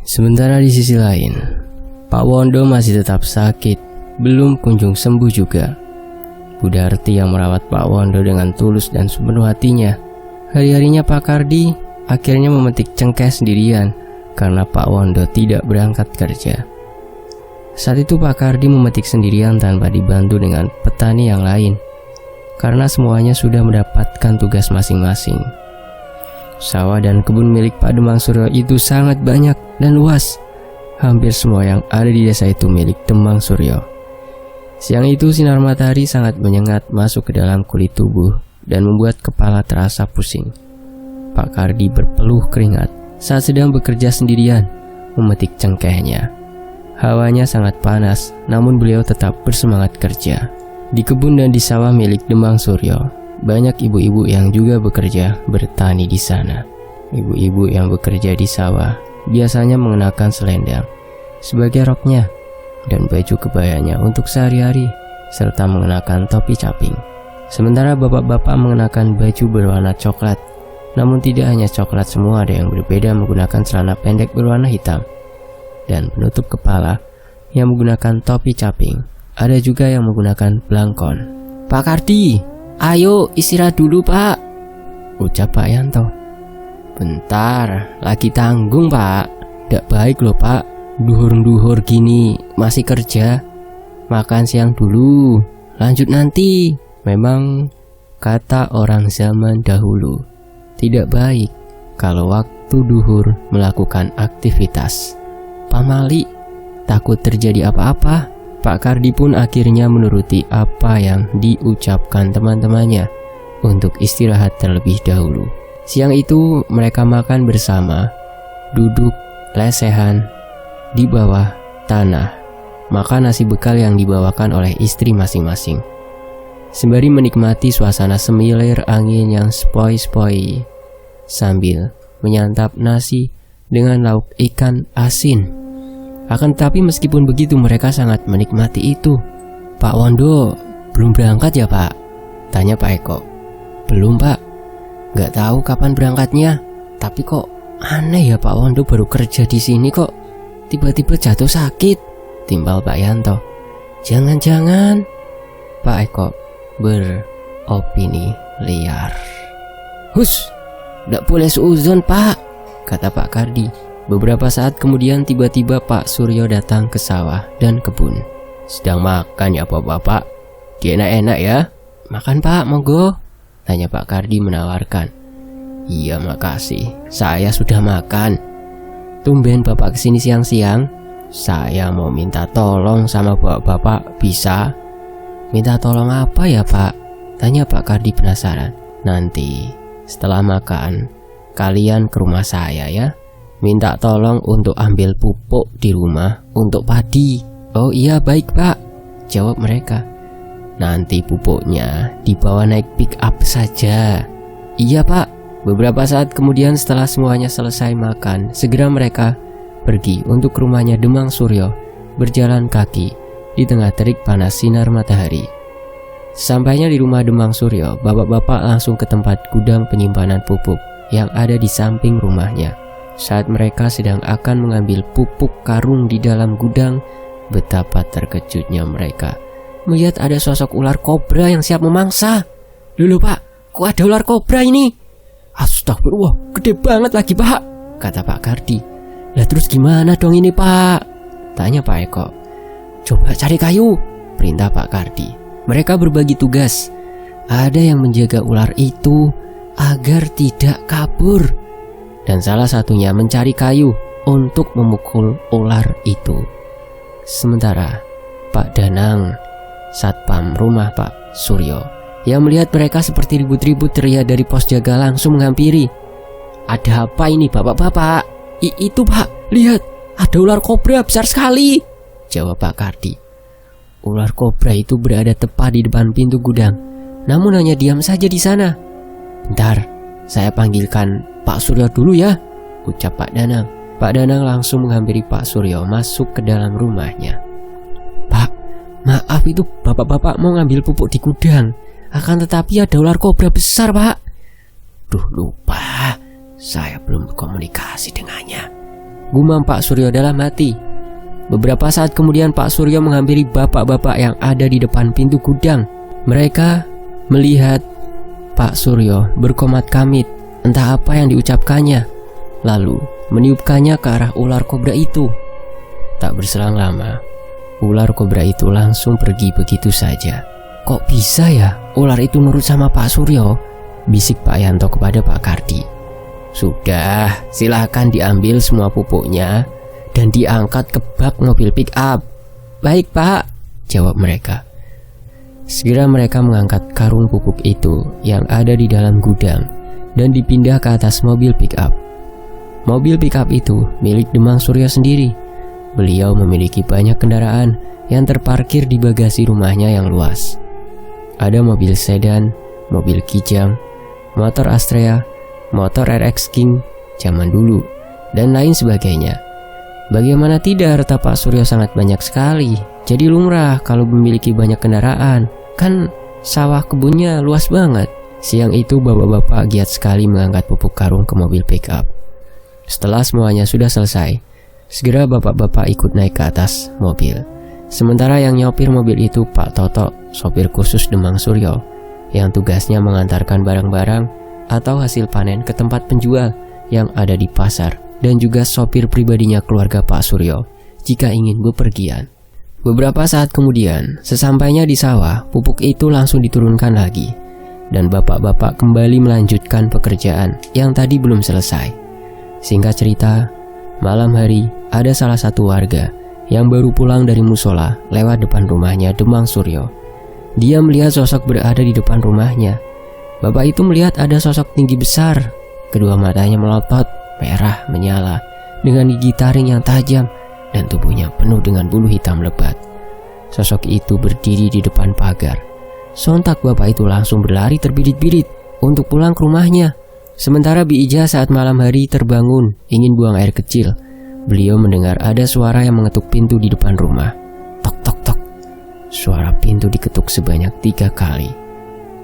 Sementara di sisi lain, Pak Wondo masih tetap sakit, belum kunjung sembuh juga. Bu Darti yang merawat Pak Wondo dengan tulus dan sepenuh hatinya. Hari-harinya Pak Kardi akhirnya memetik cengkeh sendirian karena Pak Wondo tidak berangkat kerja. Saat itu Pak Kardi memetik sendirian tanpa dibantu dengan petani yang lain, karena semuanya sudah mendapatkan tugas masing-masing. Sawah dan kebun milik Pak Demang Suryo itu sangat banyak dan luas. Hampir semua yang ada di desa itu milik Demang Suryo. Siang itu sinar matahari sangat menyengat masuk ke dalam kulit tubuh dan membuat kepala terasa pusing. Pak Kardi berpeluh keringat saat sedang bekerja sendirian memetik cengkehnya. Hawanya sangat panas, namun beliau tetap bersemangat kerja. Di kebun dan di sawah milik Demang Suryo, banyak ibu-ibu yang juga bekerja bertani di sana. Ibu-ibu yang bekerja di sawah biasanya mengenakan selendang sebagai roknya dan baju kebayanya untuk sehari-hari, serta mengenakan topi caping. Sementara bapak-bapak mengenakan baju berwarna coklat. Namun tidak hanya coklat, semua ada yang berbeda menggunakan celana pendek berwarna hitam dan penutup kepala yang menggunakan topi caping. Ada juga yang menggunakan belangkon. "Pak Kardi, ayo istirahat dulu Pak," ucap Pak Yanto. "Bentar, lagi tanggung Pak. Tidak baik loh Pak, duhur-duhur gini masih kerja. Makan siang dulu, lanjut nanti." Memang kata orang zaman dahulu, tidak baik kalau waktu duhur melakukan aktivitas. Pamali, takut terjadi apa-apa. Pak Kardi pun akhirnya menuruti apa yang diucapkan teman-temannya untuk istirahat terlebih dahulu. Siang itu mereka makan bersama, duduk lesehan di bawah tanah, makan nasi bekal yang dibawakan oleh istri masing-masing, sembari menikmati suasana semilir angin yang sepoi-sepoi sambil menyantap nasi dengan lauk ikan asin. Akan tetapi meskipun begitu mereka sangat menikmati itu. "Pak Wondo belum berangkat ya Pak?" tanya Pak Eko. "Belum Pak, gak tahu kapan berangkatnya. Tapi kok aneh ya Pak Wondo baru kerja di sini kok tiba-tiba jatuh sakit," timbal Pak Yanto. "Jangan-jangan," Pak Eko beropini liar. "Hus, gak boleh suuzon Pak," kata Pak Kardi. Beberapa saat kemudian tiba-tiba Pak Suryo datang ke sawah dan kebun. "Sedang makan ya Bapak? Enak-enak ya?" "Makan Pak, monggo," tanya Pak Kardi menawarkan. "Iya makasih, saya sudah makan." "Tumben Bapak kesini siang-siang?" "Saya mau minta tolong sama Bapak, bisa?" "Minta tolong apa ya Pak?" tanya Pak Kardi penasaran. "Nanti setelah makan, kalian ke rumah saya ya. Minta tolong untuk ambil pupuk di rumah untuk padi." "Oh iya baik Pak," jawab mereka. "Nanti pupuknya dibawa naik pick up saja." "Iya Pak." Beberapa saat kemudian setelah semuanya selesai makan, segera mereka pergi untuk rumahnya Demang Suryo, berjalan kaki di tengah terik panas sinar matahari. Sampainya di rumah Demang Suryo, bapak-bapak langsung ke tempat gudang penyimpanan pupuk yang ada di samping rumahnya. Saat mereka sedang akan mengambil pupuk karung di dalam gudang, betapa terkejutnya mereka melihat ada sosok ular kobra yang siap memangsa. "Loh Pak, kok ada ular kobra ini?" "Astagfirullah, gede banget lagi Pak," kata Pak Kardi. "Lah terus gimana dong ini Pak?" tanya Pak Eko. "Coba cari kayu," perintah Pak Kardi. Mereka berbagi tugas. Ada yang menjaga ular itu agar tidak kabur, dan salah satunya mencari kayu untuk memukul ular itu. Sementara Pak Danang, satpam rumah Pak Suryo, yang melihat mereka seperti ribut-ribut teriak dari pos jaga langsung menghampiri. "Ada apa ini bapak-bapak?" Itu Pak, lihat, ada ular kobra besar sekali," jawab Pak Kardi. Ular kobra itu berada tepat di depan pintu gudang, namun hanya diam saja di sana. "Bentar, saya panggilkan Pak Suryo dulu ya," ucap Pak Danang. Pak Danang langsung menghampiri Pak Suryo masuk ke dalam rumahnya. "Pak, maaf itu bapak-bapak mau ngambil pupuk di gudang. Akan tetapi ada ular kobra besar Pak." "Duh lupa, saya belum komunikasi dengannya," gumam Pak Suryo dalam hati. Beberapa saat kemudian Pak Suryo menghampiri bapak-bapak yang ada di depan pintu gudang. Mereka melihat Pak Suryo berkomat-kamit, entah apa yang diucapkannya, lalu meniupkannya ke arah ular kobra itu. Tak berselang lama, ular kobra itu langsung pergi begitu saja. Kok bisa ya ular itu nurut sama Pak Suryo? Bisik Pak Yanto kepada Pak Kardi. Sudah, silahkan diambil semua pupuknya dan diangkat ke bak mobil pick up. Baik Pak, jawab mereka. Segera mereka mengangkat karung pupuk itu yang ada di dalam gudang dan dipindah ke atas mobil pick up. Mobil pick up itu milik Demang Suryo sendiri. Beliau memiliki banyak kendaraan yang terparkir di bagasi rumahnya yang luas. Ada mobil sedan, mobil Kijang, motor Astrea, motor RX King zaman dulu, dan lain sebagainya. Bagaimana tidak, harta Pak Suryo sangat banyak sekali. Jadi lumrah kalau memiliki banyak kendaraan. Kan sawah kebunnya luas banget. Siang itu bapak-bapak giat sekali mengangkat pupuk karung ke mobil pick up. Setelah semuanya sudah selesai, segera bapak-bapak ikut naik ke atas mobil. Sementara yang nyopir mobil itu Pak Toto, sopir khusus Demang Suryo, yang tugasnya mengantarkan barang-barang atau hasil panen ke tempat penjual yang ada di pasar, dan juga sopir pribadinya keluarga Pak Suryo jika ingin bepergian. Beberapa saat kemudian, sesampainya di sawah, pupuk itu langsung diturunkan lagi, dan bapak-bapak kembali melanjutkan pekerjaan yang tadi belum selesai. Singkat cerita, malam hari ada salah satu warga yang baru pulang dari musola lewat depan rumahnya Demang Suryo. Dia melihat sosok berada di depan rumahnya. Bapak itu melihat ada sosok tinggi besar. Kedua matanya melotot, merah menyala, dengan gigi taring yang tajam, dan tubuhnya penuh dengan bulu hitam lebat. Sosok itu berdiri di depan pagar. Sontak bapak itu langsung berlari terbirit-birit untuk pulang ke rumahnya. Sementara Bi Ija saat malam hari terbangun ingin buang air kecil. Beliau mendengar ada suara yang mengetuk pintu di depan rumah. Tok tok tok. Suara pintu diketuk sebanyak 3 kali.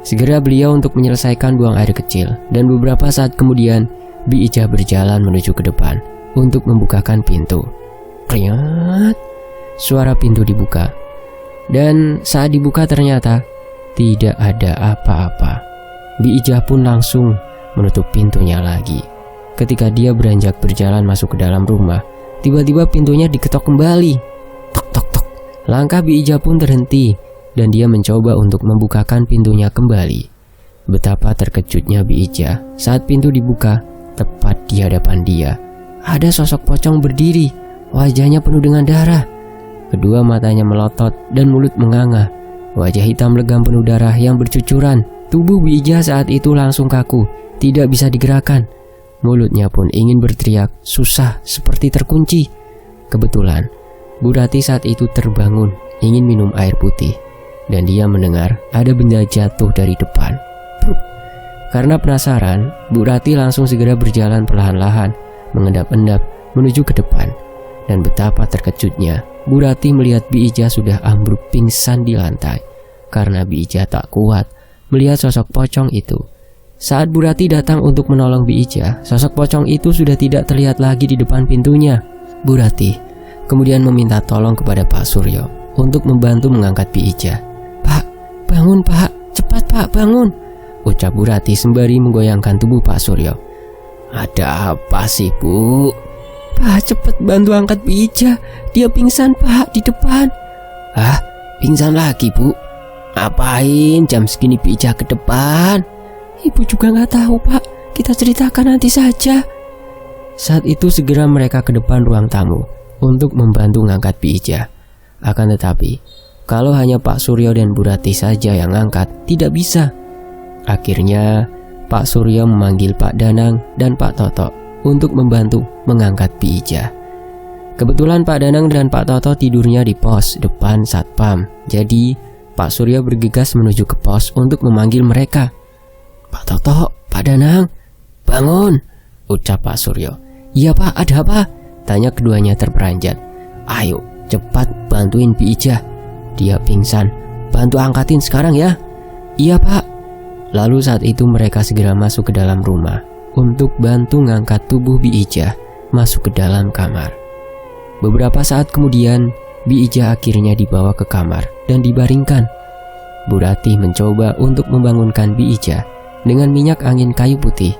Segera beliau untuk menyelesaikan buang air kecil, dan beberapa saat kemudian Bi Ija berjalan menuju ke depan untuk membukakan pintu. Kriat. Suara pintu dibuka, dan saat dibuka ternyata tidak ada apa-apa. Bi Ija pun langsung menutup pintunya lagi. Ketika dia beranjak berjalan masuk ke dalam rumah, tiba-tiba pintunya diketok kembali. Tok tok tok. Langkah Bi Ija pun terhenti, dan dia mencoba untuk membukakan pintunya kembali. Betapa terkejutnya Bi Ija saat pintu dibuka. Tepat di hadapan dia ada sosok pocong berdiri. Wajahnya penuh dengan darah. Kedua matanya melotot dan mulut menganga. Wajah hitam legam penuh darah yang bercucuran. Tubuh Bi Ija saat itu langsung kaku, tidak bisa digerakkan. Mulutnya pun ingin berteriak, susah seperti terkunci. Kebetulan Bu Rati saat itu terbangun ingin minum air putih, dan dia mendengar ada benda jatuh dari depan. Karena penasaran, Bu Rati langsung segera berjalan perlahan-lahan, mengendap-endap menuju ke depan. Dan betapa terkejutnya Bu Rati melihat Bi Ija sudah ambruk pingsan di lantai, karena Bi Ija tak kuat melihat sosok pocong itu. Saat Bu Rati datang untuk menolong Bi Ija, sosok pocong itu sudah tidak terlihat lagi di depan pintunya. Bu Rati kemudian meminta tolong kepada Pak Suryo untuk membantu mengangkat Bi Ija. Pak, bangun Pak, cepat Pak, bangun, ucap Bu Rati sembari menggoyangkan tubuh Pak Suryo. Ada apa sih Bu? Pak, cepat bantu angkat Bi Ija, dia pingsan Pak di depan. Hah? Pingsan lagi Bu? Ngapain jam segini Bi Ija ke depan? Ibu juga nggak tahu Pak, kita ceritakan nanti saja. Saat itu segera mereka ke depan ruang tamu untuk membantu mengangkat Bi Ija. Akan tetapi, kalau hanya Pak Suryo dan Bu Rati saja yang angkat, tidak bisa. Akhirnya Pak Suryo memanggil Pak Danang dan Pak Toto untuk membantu mengangkat Bi Ija. Kebetulan Pak Danang dan Pak Toto tidurnya di pos depan satpam. Jadi Pak Suryo bergegas menuju ke pos untuk memanggil mereka. Pak Toto, Pak Danang, bangun, ucap Pak Suryo. Iya Pak, ada apa? Tanya keduanya terperanjat. Ayo cepat bantuin Bi Ija, dia pingsan, bantu angkatin sekarang ya. Iya Pak. Lalu saat itu mereka segera masuk ke dalam rumah untuk bantu ngangkat tubuh Bi Ija masuk ke dalam kamar. Beberapa saat kemudian, Bi Ija akhirnya dibawa ke kamar dan dibaringkan. Bu Ratih mencoba untuk membangunkan Bi Ija dengan minyak angin kayu putih.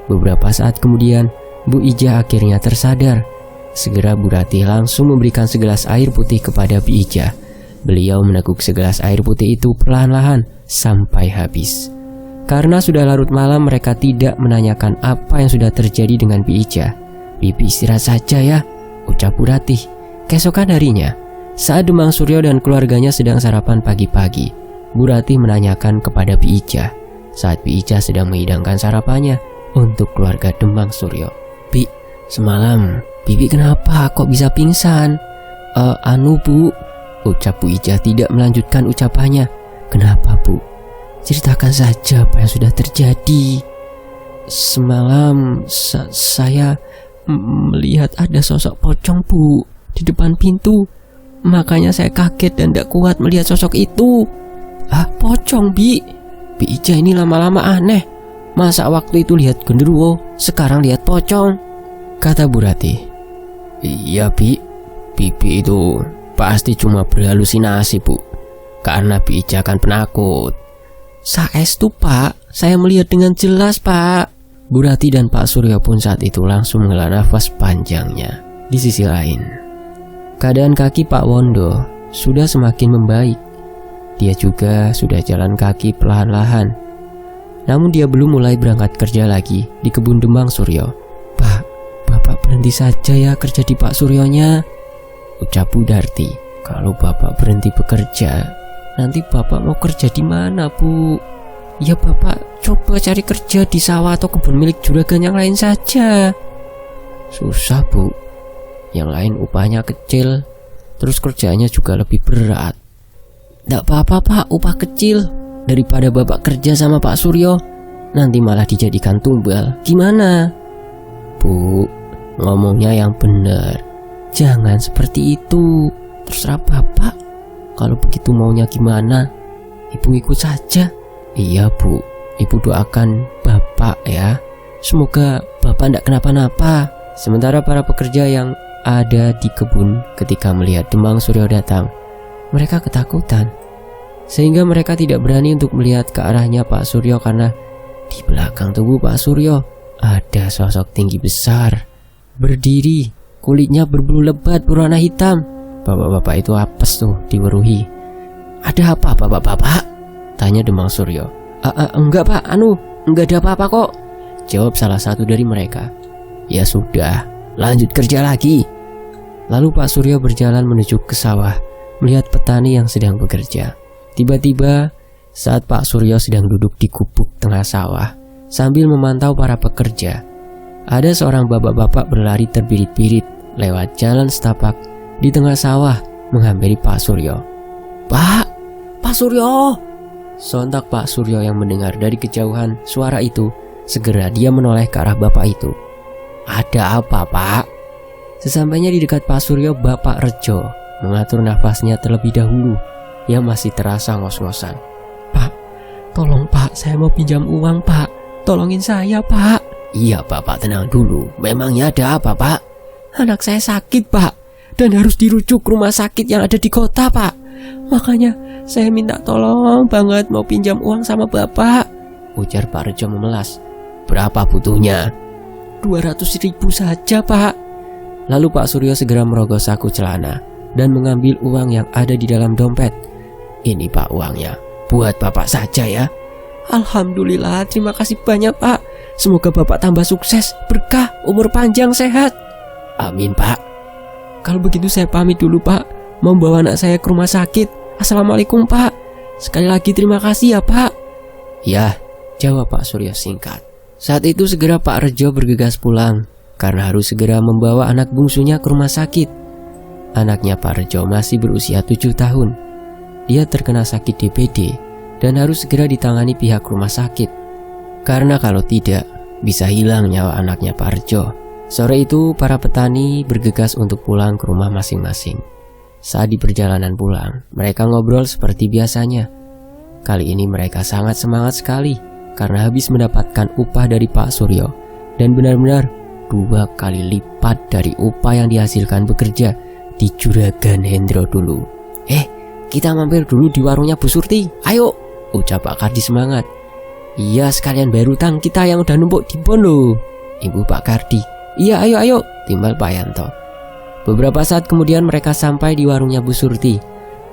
Beberapa saat kemudian, Bu Ija akhirnya tersadar. Segera Bu Ratih langsung memberikan segelas air putih kepada Bi Ija. Beliau meneguk segelas air putih itu perlahan-lahan sampai habis. Karena sudah larut malam, mereka tidak menanyakan apa yang sudah terjadi dengan Bi Ija. "Bibi istirahat saja ya," ucap Bu Ratih. Keesokan harinya, saat Demang Suryo dan keluarganya sedang sarapan pagi-pagi, Bu Ratih menanyakan kepada Bi Ija saat Bi Ija sedang menghidangkan sarapannya untuk keluarga Demang Suryo. "Bi, semalam Bibi kenapa kok bisa pingsan?" Bu," ucap Bu Ija tidak melanjutkan ucapannya. "Kenapa, Bu? Ceritakan saja apa yang sudah terjadi." "Semalam saya melihat ada sosok pocong, Bu, di depan pintu. Makanya saya kaget dan tidak kuat melihat sosok itu." "Ah, pocong, Bi? Bi Ija ini lama-lama aneh. Masa waktu itu lihat genderuwo, sekarang lihat pocong?" kata Bu Ratih. "Iya, Bi. Bibi itu pasti cuma berhalusinasi, Bu. Karena Bi Ija kan penakut." "Saestu, Pak. Saya melihat dengan jelas, Pak." Bu Ratih dan Pak Suryo pun saat itu langsung menghela nafas panjangnya. Di sisi lain, keadaan kaki Pak Wondo sudah semakin membaik. Dia juga sudah jalan kaki perlahan-lahan. Namun dia belum mulai berangkat kerja lagi di kebun Demang Suryo. "Pak, Bapak berhenti saja ya kerja di Pak Suryonya," ucap Bu Darti. "Kalau Bapak berhenti bekerja, nanti Bapak mau kerja di mana, Bu?" "Ya Bapak coba cari kerja di sawah atau kebun milik juragan yang lain saja." "Susah, Bu. Yang lain upahnya kecil, terus kerjanya juga lebih berat." "Nggak apa-apa, Pak, upah kecil. Daripada Bapak kerja sama Pak Suryo, nanti malah dijadikan tumbal. Gimana?" "Bu, ngomongnya yang benar. Jangan seperti itu. Terserah Bapak. Kalau begitu maunya gimana, Ibu ikut saja." "Iya, Bu. Ibu doakan Bapak ya. Semoga Bapak tidak kenapa-napa." Sementara para pekerja yang ada di kebun ketika melihat Demang Suryo datang, mereka ketakutan. Sehingga mereka tidak berani untuk melihat ke arahnya Pak Suryo karena di belakang tubuh Pak Suryo ada sosok tinggi besar, berdiri, kulitnya berbulu lebat berwarna hitam. Bapak-bapak itu apes tuh diweruhi. "Ada apa, Bapak-bapak?" tanya Demang Suryo. Enggak, Pak, enggak ada apa-apa kok," jawab salah satu dari mereka. "Ya sudah, lanjut kerja lagi." Lalu Pak Suryo berjalan menuju ke sawah, melihat petani yang sedang bekerja. Tiba-tiba, saat Pak Suryo sedang duduk di gubuk tengah sawah, sambil memantau para pekerja, ada seorang bapak-bapak berlari terbirit-birit lewat jalan setapak di tengah sawah menghampiri Pak Suryo. Pak Suryo!" Sontak Pak Suryo yang mendengar dari kejauhan suara itu, segera dia menoleh ke arah bapak itu. "Ada apa, Pak?" Sesampainya di dekat Pak Suryo, Bapak Rejo mengatur nafasnya terlebih dahulu yang masih terasa ngos-ngosan. "Pak, tolong Pak, saya mau pinjam uang, Pak. Tolongin saya, Pak." "Iya, Bapak tenang dulu. Memangnya ada apa, Pak?" "Anak saya sakit, Pak, dan harus dirujuk ke rumah sakit yang ada di kota, Pak. Makanya saya minta tolong banget mau pinjam uang sama Bapak," ujar Pak Rejo memelas. "Berapa butuhnya?" 200.000 saja, Pak." Lalu Pak Suryo segera merogoh saku celana dan mengambil uang yang ada di dalam dompet. "Ini, Pak, uangnya. Buat Bapak saja ya." "Alhamdulillah, terima kasih banyak, Pak. Semoga Bapak tambah sukses, berkah, umur panjang, sehat." "Amin, Pak." "Kalau begitu saya pamit dulu, Pak. Mau bawa anak saya ke rumah sakit. Assalamualaikum, Pak. Sekali lagi terima kasih ya, Pak." "Ya," jawab Pak Suryo singkat. Saat itu segera Pak Rejo bergegas pulang karena harus segera membawa anak bungsunya ke rumah sakit. Anaknya Pak Rejo masih berusia 7 tahun. Dia terkena sakit DBD dan harus segera ditangani pihak rumah sakit. Karena kalau tidak, bisa hilang nyawa anaknya Pak Rejo. Sore itu para petani bergegas untuk pulang ke rumah masing-masing. Saat di perjalanan pulang, mereka ngobrol seperti biasanya. Kali ini mereka sangat semangat sekali karena habis mendapatkan upah dari Pak Suryo dan benar-benar 2 kali lipat dari upah yang dihasilkan bekerja di Juragan Hendro dulu. Kita mampir dulu di warungnya Bu Surti, ayo, ucap Pak Kardi semangat. Iya, sekalian bayar utang kita yang udah numpuk di bon loh, ibu Pak Kardi. Iya, ayo, timbal Pak Yanto. Beberapa saat kemudian mereka sampai di warungnya Bu Surti.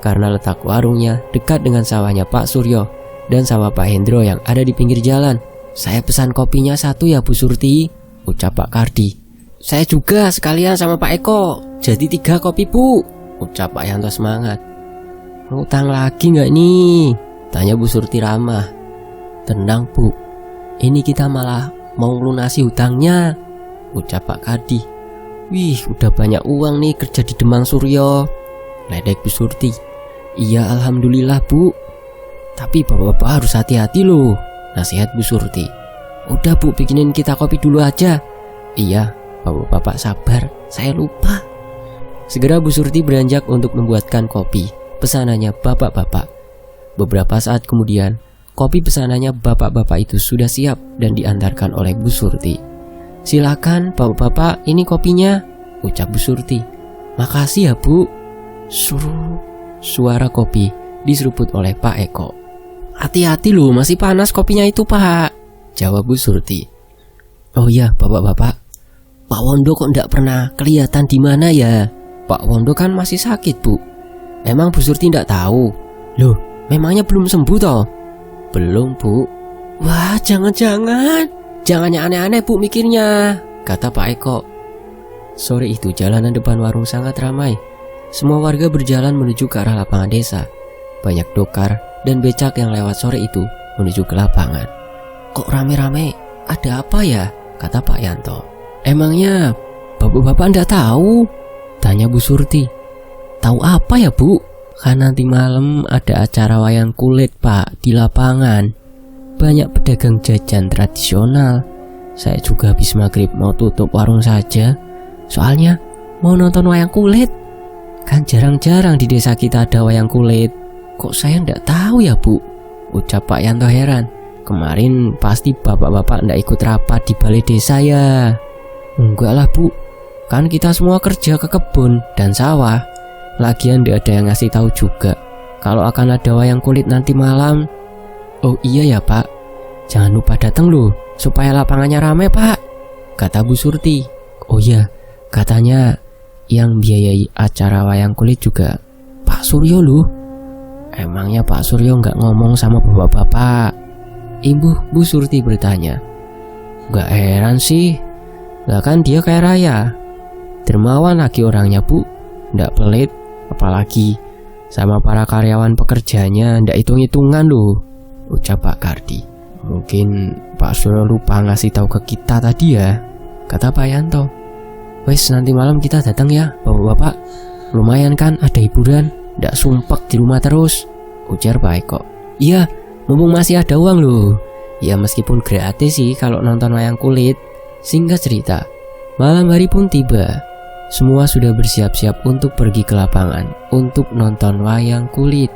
Karena letak warungnya dekat dengan sawahnya Pak Suryo dan sawah Pak Hendro yang ada di pinggir jalan. Saya pesan kopinya 1 ya Bu Surti, ucap Pak Kardi. Saya juga sekalian sama Pak Eko, jadi 3 kopi Bu, ucap Pak Yanto semangat. Utang lagi nggak nih? Tanya Bu Surti ramah. Tenang Bu, ini kita malah mau lunasi hutangnya, ucap Pak Kardi. Wih, udah banyak uang nih kerja di Demang Suryo, ledek Bu Surti. Iya, alhamdulillah Bu. Tapi bapak-bapak harus hati-hati loh, nasihat Bu Surti. Udah Bu, bikinin kita kopi dulu aja. Iya, bapak-bapak sabar, saya lupa. Segera Bu Surti beranjak untuk membuatkan kopi pesanannya bapak-bapak. Beberapa saat kemudian, kopi pesanannya bapak-bapak itu sudah siap dan diantarkan oleh Bu Surti. Silakan bapak-bapak, ini kopinya, ucap Bu Surti. Makasih ya Bu. Suara kopi diseruput oleh Pak Eko. Hati-hati loh, masih panas kopinya itu Pak, jawab Bu Surti. Oh iya bapak-bapak, Pak Wondo kok ndak pernah kelihatan di mana ya? Pak Wondo kan masih sakit Bu. Emang Bu Surti ndak tahu? Loh, memangnya belum sembuh toh? Belum Bu. Wah, jangan-jangan jangannya aneh-aneh Bu mikirnya, kata Pak Eko. Sore itu jalanan depan warung sangat ramai. Semua warga berjalan menuju ke arah lapangan desa. Banyak dokar dan becak yang lewat sore itu menuju ke lapangan. Kok rame-rame? Ada apa ya? Kata Pak Yanto. Emangnya bapak-bapak ndak tahu? Tanya Bu Surti. Tahu apa ya Bu? Kan nanti malam ada acara wayang kulit Pak di lapangan. Banyak pedagang jajan tradisional. Saya juga habis maghrib mau tutup warung saja. Soalnya mau nonton wayang kulit. Kan jarang-jarang di desa kita ada wayang kulit. Kok saya ndak tahu ya Bu? Ucap Pak Yanto heran. Kemarin pasti bapak-bapak ndak ikut rapat di balai desa ya? Enggak lah Bu. Kan kita semua kerja ke kebun dan sawah. Lagian ndak ada yang ngasih tahu juga kalau akan ada wayang kulit nanti malam. Oh iya ya Pak, jangan lupa datang loh supaya lapangannya ramai Pak, kata Bu Surti. Oh iya, katanya yang biayai acara wayang kulit juga Pak Suryo loh. Emangnya Pak Suryo nggak ngomong sama bapak-bapak? Ibu Bu Surti bertanya. Gak heran sih, lah kan dia kaya raya, dermawan lagi orangnya Bu, ndak pelit. Apalagi sama para karyawan pekerjanya ndak hitung-hitungan loh, ucap Pak Kardi. Mungkin Pak Suryo lupa ngasih tahu ke kita tadi ya, kata Pak Yanto. Wes nanti malam kita datang ya bapak-bapak. Lumayan kan ada hiburan, ndak sumpek di rumah terus, ujar Pak Eko. Iya, mumpung masih ada uang loh. Ya meskipun gratis sih kalau nonton wayang kulit. Singkat cerita, malam hari pun tiba. Semua sudah bersiap-siap untuk pergi ke lapangan untuk nonton wayang kulit.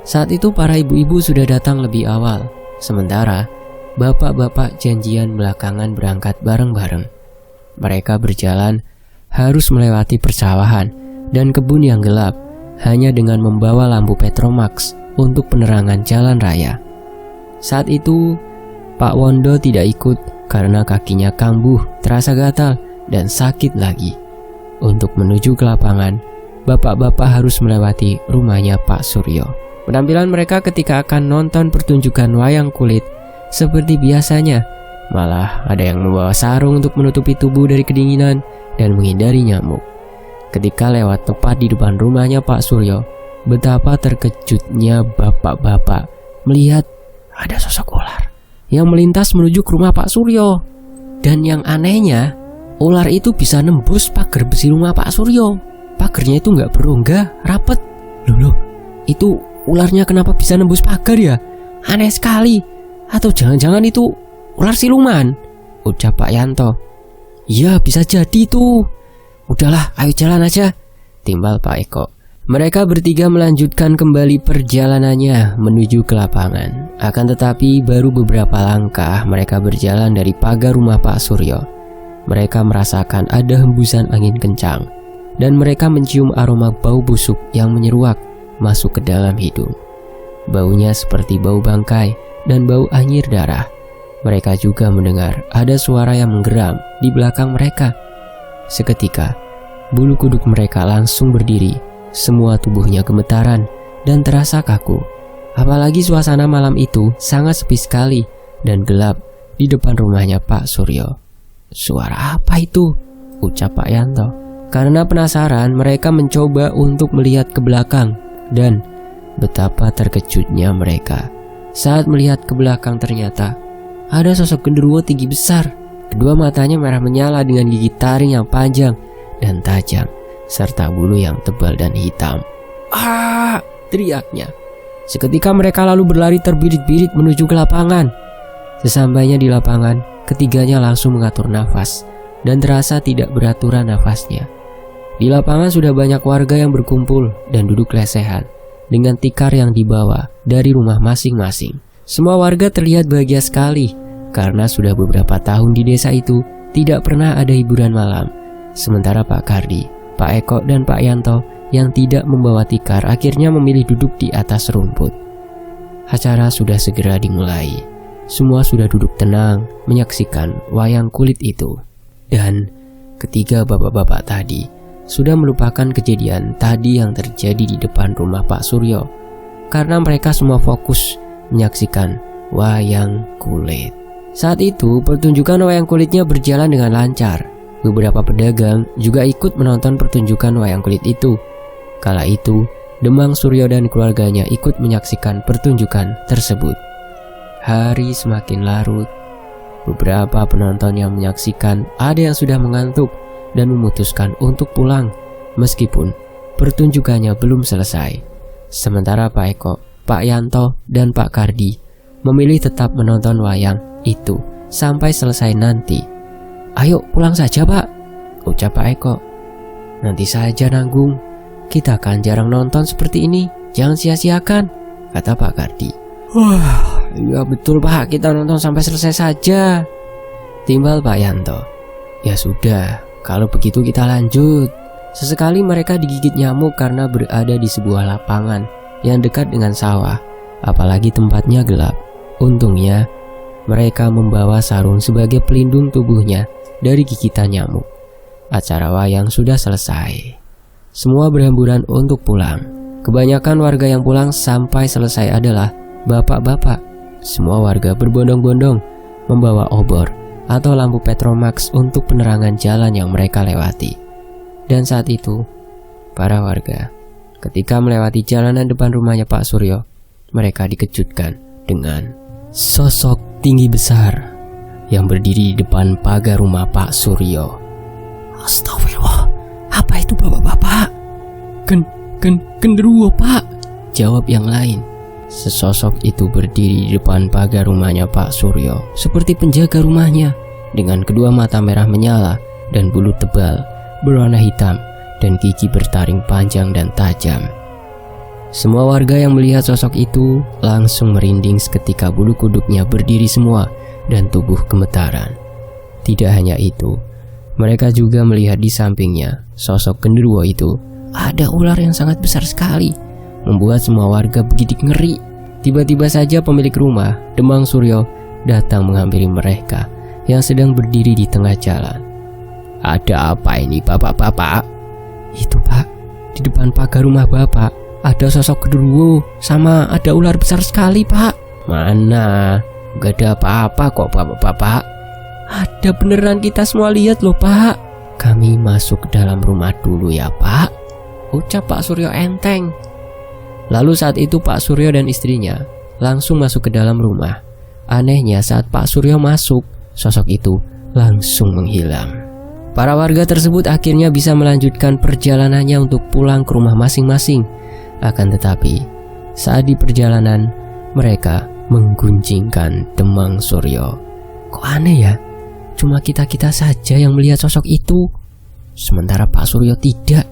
Saat itu para ibu-ibu sudah datang lebih awal. Sementara bapak-bapak janjian belakangan berangkat bareng-bareng. Mereka berjalan harus melewati persawahan dan kebun yang gelap hanya dengan membawa lampu Petromax untuk penerangan jalan raya. Saat itu Pak Wondo tidak ikut karena kakinya kambuh, terasa gatal dan sakit lagi. Untuk menuju ke lapangan, bapak-bapak harus melewati rumahnya Pak Suryo. Penampilan mereka ketika akan nonton pertunjukan wayang kulit seperti biasanya. Malah ada yang membawa sarung untuk menutupi tubuh dari kedinginan dan menghindari nyamuk. Ketika lewat tepat di depan rumahnya Pak Suryo, betapa terkejutnya bapak-bapak melihat ada sosok ular yang melintas menuju ke rumah Pak Suryo. Dan yang anehnya, ular itu bisa nembus pagar besi rumah Pak Suryo. Pagarnya itu nggak berongga, rapet. Loh, itu ularnya kenapa bisa nembus pagar ya? Aneh sekali. Atau jangan-jangan itu ular siluman, ucap Pak Yanto. Iya, bisa jadi itu. Udahlah, ayo jalan aja, timbal Pak Eko. Mereka bertiga melanjutkan kembali perjalanannya menuju ke lapangan. Akan tetapi baru beberapa langkah mereka berjalan dari pagar rumah Pak Suryo. mereka merasakan ada hembusan angin kencang, dan mereka mencium aroma bau busuk yang menyeruak masuk ke dalam hidung. Baunya seperti bau bangkai dan bau anyir darah. Mereka juga mendengar ada suara yang menggeram di belakang mereka. Seketika, bulu kuduk mereka langsung berdiri. Semua tubuhnya gemetaran dan terasa kaku. Apalagi suasana malam itu sangat sepi sekali dan gelap di depan rumahnya Pak Suryo. "Suara apa itu?" ucap Pak Yanto. Karena penasaran, mereka mencoba untuk melihat ke belakang, dan betapa terkejutnya mereka saat melihat ke belakang. Ternyata ada sosok genderuwo tinggi besar. Kedua matanya merah menyala dengan gigi taring yang panjang dan tajam, serta bulu yang tebal dan hitam. "Ah!" teriaknya. Seketika mereka lalu berlari terbirit-birit menuju ke lapangan. Sesampainya di lapangan, ketiganya langsung mengatur nafas dan terasa tidak beraturan nafasnya. Di lapangan sudah banyak warga yang berkumpul dan duduk lesehan dengan tikar yang dibawa dari rumah masing-masing. Semua warga terlihat bahagia sekali karena sudah beberapa tahun di desa itu tidak pernah ada hiburan malam. Sementara Pak Kardi, Pak Eko, dan Pak Yanto yang tidak membawa tikar akhirnya memilih duduk di atas rumput. Acara sudah segera dimulai. Semua sudah duduk tenang menyaksikan wayang kulit itu. Dan ketiga bapak-bapak tadi sudah melupakan kejadian tadi yang terjadi di depan rumah Pak Suryo, karena mereka semua fokus menyaksikan wayang kulit. Saat itu pertunjukan wayang kulitnya berjalan dengan lancar. Beberapa pedagang juga ikut menonton pertunjukan wayang kulit itu. Kala itu Demang Suryo dan keluarganya ikut menyaksikan pertunjukan tersebut. Hari semakin larut. Beberapa penonton yang menyaksikan ada yang sudah mengantuk dan memutuskan untuk pulang meskipun pertunjukannya belum selesai. Sementara Pak Eko, Pak Yanto, dan Pak Kardi memilih tetap menonton wayang itu sampai selesai nanti. "Ayo pulang saja, Pak," ucap Pak Eko. "Nanti saja nanggung. Kita kan jarang nonton seperti ini. Jangan sia-siakan," kata Pak Kardi. "Wah, ya betul Pak, kita nonton sampai selesai saja," timbal Pak Yanto. "Ya sudah, kalau begitu kita lanjut." Sesekali mereka digigit nyamuk karena berada di sebuah lapangan yang dekat dengan sawah, apalagi tempatnya gelap. Untungnya, mereka membawa sarung sebagai pelindung tubuhnya dari gigitan nyamuk. Acara wayang sudah selesai. Semua berhamburan untuk pulang. Kebanyakan warga yang pulang sampai selesai adalah bapak-bapak. Semua warga berbondong-bondong membawa obor atau lampu petromax untuk penerangan jalan yang mereka lewati. Dan saat itu, para warga ketika melewati jalanan depan rumahnya Pak Suryo, mereka dikejutkan dengan sosok tinggi besar yang berdiri di depan pagar rumah Pak Suryo. "Astagfirullah, apa itu bapak-bapak?" Genderuwo, Pak," jawab yang lain. Sesosok itu berdiri di depan pagar rumahnya Pak Suryo seperti penjaga rumahnya, dengan kedua mata merah menyala dan bulu tebal berwarna hitam dan gigi bertaring panjang dan tajam. Semua warga yang melihat sosok itu langsung merinding seketika bulu kuduknya berdiri semua dan tubuh gemetaran. Tidak hanya itu, mereka juga melihat di sampingnya sosok genderuwo itu ada ular yang sangat besar sekali, membuat semua warga begitu ngeri. Tiba-tiba saja pemilik rumah, Demang Suryo, datang menghampiri mereka yang sedang berdiri di tengah jalan. "Ada apa ini bapak-bapak?" "Itu Pak, di depan pagar rumah Bapak ada sosok genderuwo sama ada ular besar sekali Pak." "Mana? Gak ada apa-apa kok bapak-bapak." "Ada beneran, kita semua lihat loh Pak." "Kami masuk ke dalam rumah dulu ya Pak," ucap Pak Suryo enteng. Lalu saat itu Pak Suryo dan istrinya langsung masuk ke dalam rumah. Anehnya saat Pak Suryo masuk, sosok itu langsung menghilang. Para warga tersebut akhirnya bisa melanjutkan perjalanannya untuk pulang ke rumah masing-masing. Akan tetapi, saat di perjalanan, mereka menggunjingkan Demang Suryo. "Kok aneh ya? Cuma kita-kita saja yang melihat sosok itu, sementara Pak Suryo tidak.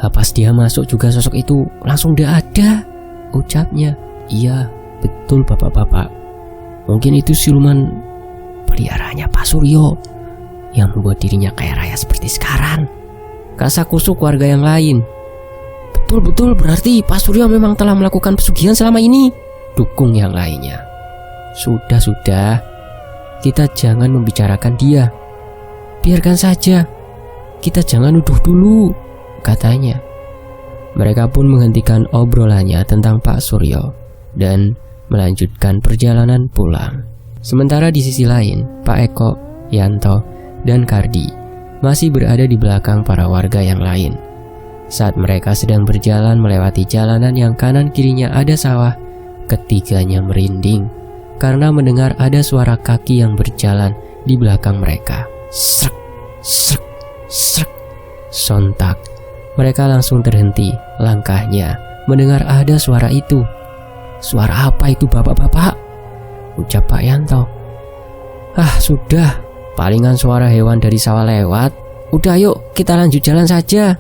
Pas dia masuk juga sosok itu langsung tidak ada," ucapnya. "Iya, betul bapak-bapak. Mungkin itu siluman peliharaannya Pak Suryo. yang membuat dirinya kaya raya seperti sekarang. Kasakusuk warga yang lain. Betul-betul berarti Pak Suryo memang telah melakukan pesugihan selama ini, dukung yang lainnya. Sudah, kita jangan membicarakan dia. Biarkan saja, kita jangan nuduh dulu, katanya. Mereka pun menghentikan obrolannya tentang Pak Suryo dan melanjutkan perjalanan pulang. Sementara di sisi lain, Pak Eko, Yanto, dan Kardi masih berada di belakang para warga yang lain. Saat mereka sedang berjalan melewati jalanan yang kanan kirinya ada sawah, ketiganya merinding karena mendengar ada suara kaki yang berjalan di belakang mereka. Srek, srek, srek. Sontak, mereka langsung terhenti langkahnya mendengar ada suara itu. Suara apa itu bapak-bapak? Ucap Pak Yanto. Sudah, palingan suara hewan dari sawah lewat. Udah yuk kita lanjut jalan saja.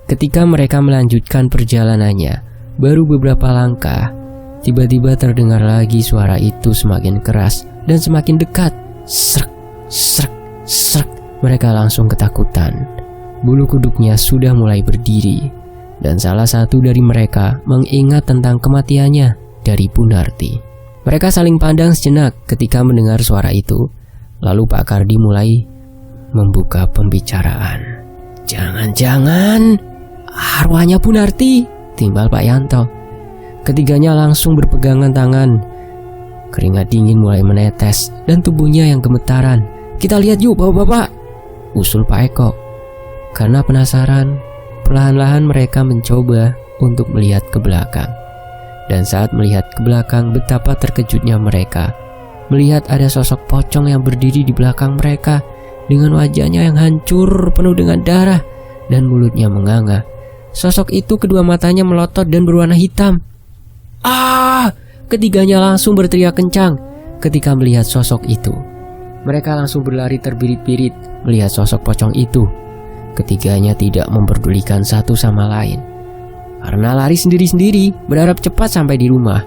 Ketika mereka melanjutkan perjalanannya, baru beberapa langkah, tiba-tiba terdengar lagi suara itu semakin keras dan semakin dekat. Srek, srek, srek. Mereka langsung ketakutan. Bulu kuduknya sudah mulai berdiri, dan salah satu dari mereka mengingat tentang kematiannya dari Bu Narti. Mereka saling pandang sejenak ketika mendengar suara itu. Lalu Pak Kardi mulai membuka pembicaraan. Jangan-jangan arwahnya Bu Narti, timbal Pak Yanto. Ketiganya langsung berpegangan tangan. Keringat dingin mulai menetes dan tubuhnya yang gemetaran. Kita lihat yuk bapak-bapak, usul Pak Eko. Karena penasaran, perlahan-lahan mereka mencoba untuk melihat ke belakang. Dan saat melihat ke belakang, betapa terkejutnya mereka melihat ada sosok pocong yang berdiri di belakang mereka dengan wajahnya yang hancur penuh dengan darah dan mulutnya menganga. Sosok itu kedua matanya melotot dan berwarna hitam. Ketiganya langsung berteriak kencang ketika melihat sosok itu. Mereka langsung berlari terbirit-birit melihat sosok pocong itu. Ketiganya tidak memperdulikan satu sama lain karena lari sendiri-sendiri berharap cepat sampai di rumah.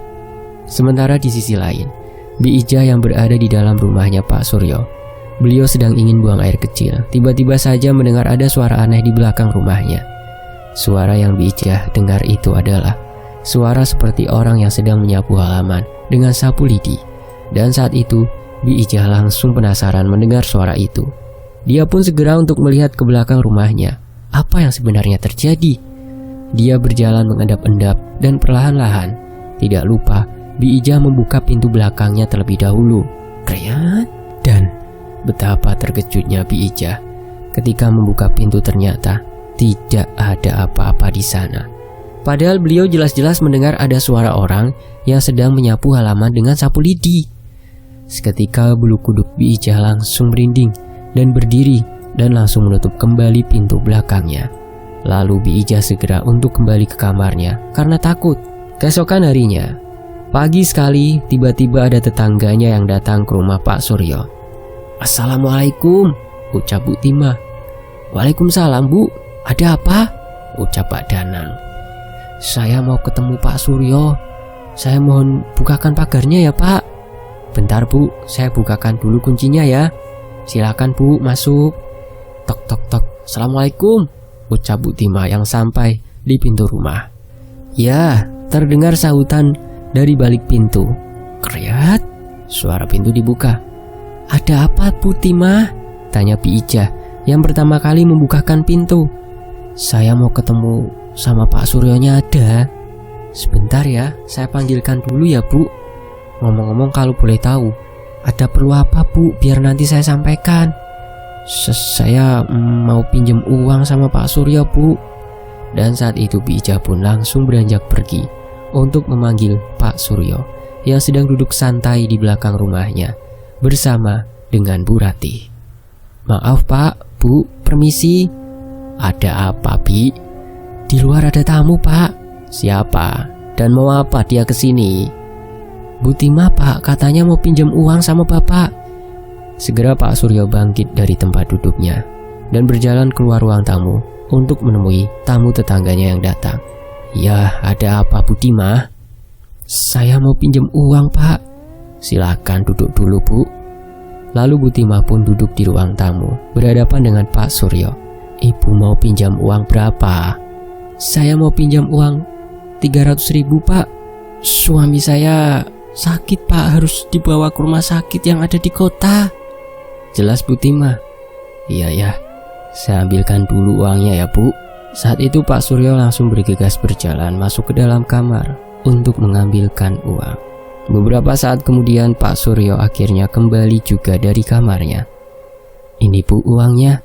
Sementara di sisi lain, Bi Ijah yang berada di dalam rumahnya Pak Suryo. Beliau sedang ingin buang air kecil. Tiba-tiba saja mendengar ada suara aneh di belakang rumahnya. Suara yang Bi Ijah dengar itu adalah suara seperti orang yang sedang menyapu halaman dengan sapu lidi. Dan saat itu, Bi Ijah langsung penasaran mendengar suara itu. Dia pun segera untuk melihat ke belakang rumahnya. Apa yang sebenarnya terjadi? Dia berjalan mengendap-endap dan perlahan-lahan, tidak lupa, Bi Ijah membuka pintu belakangnya terlebih dahulu. Kreat. Dan betapa terkejutnya Bi Ijah ketika membuka pintu, ternyata tidak ada apa-apa di sana. Padahal beliau jelas-jelas mendengar ada suara orang yang sedang menyapu halaman dengan sapu lidi. Seketika bulu kuduk Bi Ijah langsung merinding dan berdiri dan langsung menutup kembali pintu belakangnya. Lalu Bi Ijah segera untuk kembali ke kamarnya karena takut. Keesokan harinya, pagi sekali, tiba-tiba ada tetangganya yang datang ke rumah Pak Suryo. Assalamualaikum, ucap Bu Timah. Waalaikumsalam Bu, ada apa? Ucap Pak Danang. Saya mau ketemu Pak Suryo. Saya mohon bukakan pagarnya ya Pak. Bentar Bu, saya bukakan dulu kuncinya ya. Silakan Bu, masuk. Tok tok tok. Assalamualaikum, ucap Bu Timah yang sampai di pintu rumah. Ya, terdengar sahutan dari balik pintu. Kreat, suara pintu dibuka. Ada apa Bu Timah? Tanya Bi Ijah yang pertama kali membukakan pintu. Saya mau ketemu sama Pak Suryonya ada. Sebentar ya, saya panggilkan dulu ya Bu. Ngomong-ngomong kalau boleh tahu, ada perlu apa Bu biar nanti saya sampaikan? Saya mau pinjam uang sama Pak Suryo Bu. Dan saat itu Bi Ijah pun langsung beranjak pergi untuk memanggil Pak Suryo yang sedang duduk santai di belakang rumahnya bersama dengan Bu Rati. Maaf Pak, Bu, permisi. Ada apa Bi? Di luar ada tamu Pak. Siapa? Dan mau apa dia kesini? Bu Timah Pak, katanya mau pinjam uang sama Bapak. Segera Pak Suryo bangkit dari tempat duduknya dan berjalan keluar ruang tamu untuk menemui tamu tetangganya yang datang. Ya, ada apa Bu Timah? Saya mau pinjam uang Pak. Silakan duduk dulu Bu. Lalu Bu Timah pun duduk di ruang tamu, berhadapan dengan Pak Suryo. "Ibu mau pinjam uang berapa?" "Saya mau pinjam uang 300.000 Pak. Suami saya sakit Pak, harus dibawa ke rumah sakit yang ada di kota." Jelas Bu Timah. "Iya ya, saya ambilkan dulu uangnya ya Bu." Saat itu Pak Suryo langsung bergegas berjalan masuk ke dalam kamar untuk mengambilkan uang. Beberapa saat kemudian Pak Suryo akhirnya kembali juga dari kamarnya. "Ini Bu uangnya,"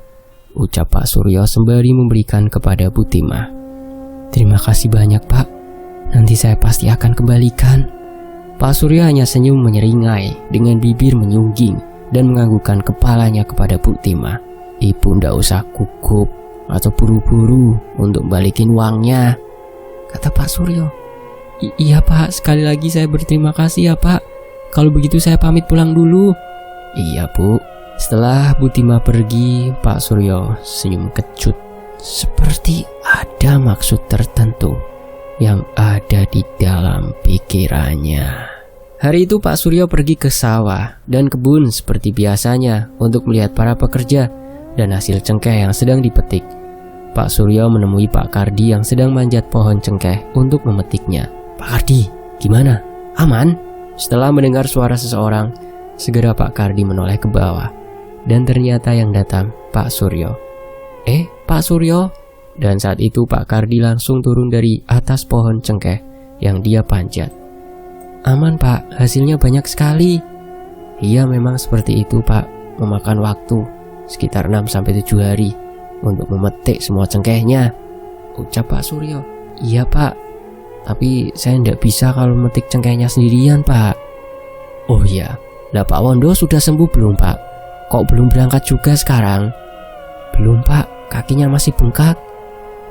ucap Pak Suryo sembari memberikan kepada Bu Timah. "Terima kasih banyak Pak, nanti saya pasti akan kembalikan." Pak Suryo hanya senyum menyeringai dengan bibir menyungging dan menganggukkan kepalanya kepada Bu Timah. "Ibu ndak usah gugup atau buru-buru untuk balikin uangnya," kata Pak Suryo. Iya Pak, sekali lagi saya berterima kasih ya Pak. Kalau begitu saya pamit pulang dulu." "Iya Bu." Setelah Bu Timah pergi, Pak Suryo senyum kecut, seperti ada maksud tertentu yang ada di dalam pikirannya. Hari itu Pak Suryo pergi ke sawah dan kebun seperti biasanya untuk melihat para pekerja dan hasil cengkeh yang sedang dipetik. Pak Suryo menemui Pak Kardi yang sedang manjat pohon cengkeh untuk memetiknya. "Pak Kardi, gimana? Aman?" Setelah mendengar suara seseorang, segera Pak Kardi menoleh ke bawah. Dan ternyata yang datang Pak Suryo. Pak Suryo?" Dan saat itu Pak Kardi langsung turun dari atas pohon cengkeh yang dia panjat. "Aman Pak, hasilnya banyak sekali." "Iya memang seperti itu Pak, memakan waktu sekitar 6-7 hari untuk memetik semua cengkehnya," ucap Pak Suryo. "Iya Pak, tapi saya tidak bisa kalau memetik cengkehnya sendirian Pak." "Oh iya, lah Pak Wondo sudah sembuh belum Pak? Kok belum berangkat juga sekarang?" "Belum Pak, kakinya masih bengkak."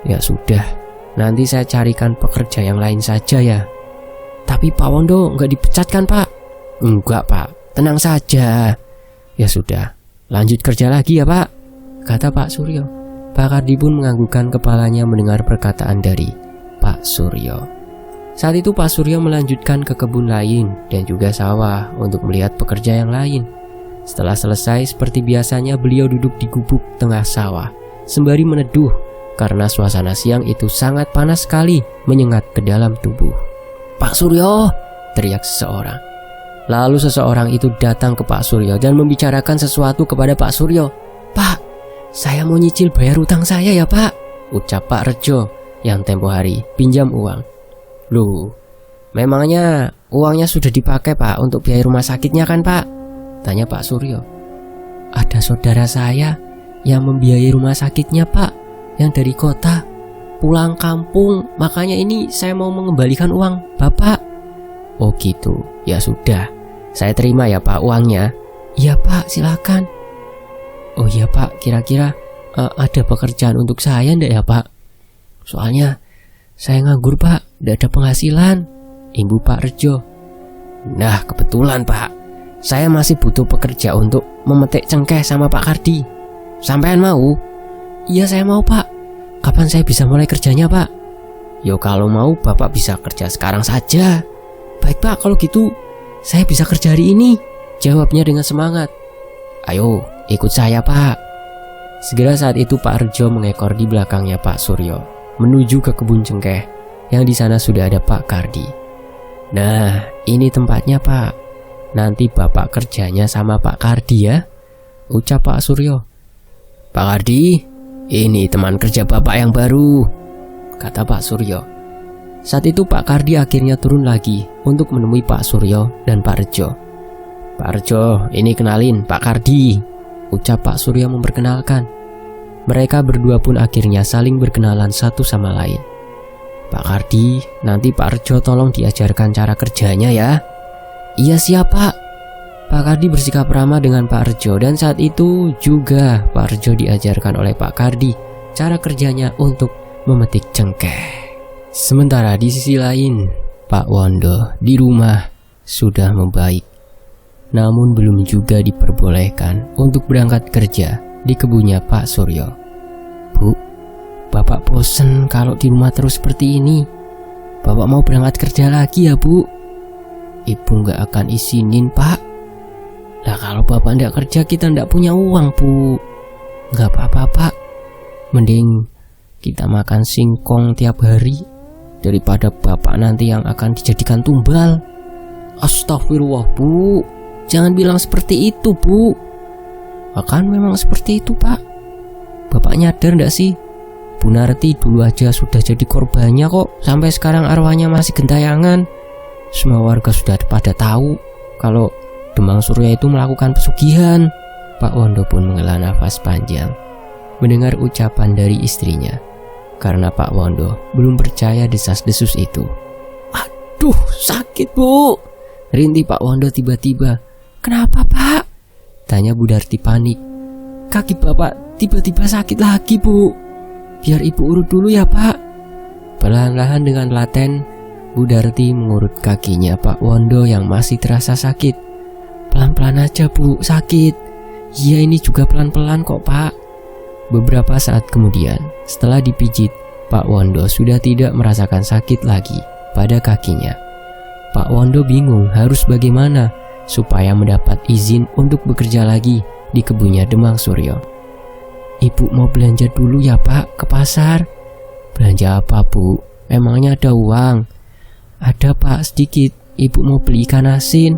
"Ya sudah, nanti saya carikan pekerja yang lain saja ya." "Tapi Pak Wondo nggak dipecat kan Pak?" "Enggak Pak, tenang saja." "Ya sudah, lanjut kerja lagi ya Pak," kata Pak Suryo. Pak Kardi pun menganggukkan kepalanya mendengar perkataan dari Pak Suryo. Saat itu Pak Suryo melanjutkan ke kebun lain dan juga sawah untuk melihat pekerja yang lain. Setelah selesai, seperti biasanya beliau duduk di gubuk tengah sawah sembari meneduh karena suasana siang itu sangat panas sekali menyengat ke dalam tubuh. "Pak Suryo!" teriak seseorang. Lalu seseorang itu datang ke Pak Suryo dan membicarakan sesuatu kepada Pak Suryo. "Pak, saya mau nyicil bayar utang saya ya Pak," ucap Pak Rejo yang tempo hari pinjam uang. "Loh, memangnya uangnya sudah dipakai Pak untuk biaya rumah sakitnya kan Pak?" tanya Pak Suryo. "Ada saudara saya yang membiayai rumah sakitnya Pak, yang dari kota pulang kampung, makanya ini saya mau mengembalikan uang Bapak." "Oh gitu, ya sudah, saya terima ya Pak uangnya." "Iya Pak, silakan." "Oh iya Pak, kira-kira ada pekerjaan untuk saya ndak ya Pak? Soalnya saya nganggur Pak, ndak ada penghasilan," imbu Pak Rejo. "Nah kebetulan Pak, saya masih butuh pekerja untuk memetik cengkeh sama Pak Kardi. Sampean mau?" "Iya saya mau Pak. Kapan saya bisa mulai kerjanya Pak?" "Yo kalau mau Bapak bisa kerja sekarang saja." "Baik Pak, kalau gitu saya bisa kerja hari ini," jawabnya dengan semangat. "Ayo ikut saya Pak." Segera saat itu Pak Rejo mengekor di belakangnya Pak Suryo menuju ke kebun cengkeh yang di sana sudah ada Pak Kardi. "Nah ini tempatnya Pak, nanti Bapak kerjanya sama Pak Kardi ya," ucap Pak Suryo. "Pak Kardi, ini teman kerja Bapak yang baru," kata Pak Suryo. Saat itu Pak Kardi akhirnya turun lagi untuk menemui Pak Suryo dan Pak Rejo. "Pak Rejo, ini kenalin Pak Kardi," ucap Pak Suryo memperkenalkan. Mereka berdua pun akhirnya saling berkenalan satu sama lain. "Pak Kardi, nanti Pak Rejo tolong diajarkan cara kerjanya ya." "Iya siap Pak." Pak Kardi bersikap ramah dengan Pak Rejo dan saat itu juga Pak Rejo diajarkan oleh Pak Kardi cara kerjanya untuk memetik cengkeh. Sementara di sisi lain, Pak Wondo di rumah sudah membaik, namun belum juga diperbolehkan untuk berangkat kerja di kebunnya Pak Suryo. "Bu, Bapak bosen kalau di rumah terus seperti ini. Bapak mau berangkat kerja lagi ya Bu?" "Ibu nggak akan izinin Pak." "Lah Kalau bapak ndak kerja kita ndak punya uang, Bu. Nggak apa-apa, Pak. Mending kita makan singkong tiap hari daripada bapak nanti yang akan dijadikan tumbal. Astagfirullah, Bu. Jangan bilang seperti itu, Bu. Akan memang seperti itu, Pak. Bapak nyadar ndak sih? Bu Narti dulu aja sudah jadi korbannya kok. Sampai sekarang arwahnya masih gentayangan. Semua warga sudah pada tahu kalau Demang Surya itu melakukan pesugihan. Pak Wondo pun menghela nafas panjang mendengar ucapan dari istrinya, karena Pak Wondo belum percaya desas-desus itu. Aduh, sakit, Bu. Rintih Pak Wondo tiba-tiba. Kenapa, Pak? Tanya Bu Darti panik. Kaki bapak tiba-tiba sakit lagi, Bu. Biar ibu urut dulu ya, Pak. Perlahan-lahan dengan laten, Bu Darti mengurut kakinya Pak Wondo yang masih terasa sakit. Pelan-pelan aja, Bu, sakit. Iya, ini juga pelan-pelan kok, Pak. Beberapa saat kemudian, setelah dipijit, Pak Wondo sudah tidak merasakan sakit lagi pada kakinya. Pak Wondo bingung harus bagaimana supaya mendapat izin untuk bekerja lagi di kebunnya Demang Suryo. Ibu mau belanja dulu ya, Pak, ke pasar. Belanja apa, Bu? Emangnya ada uang? Ada, Pak, sedikit. Ibu mau beli ikan asin.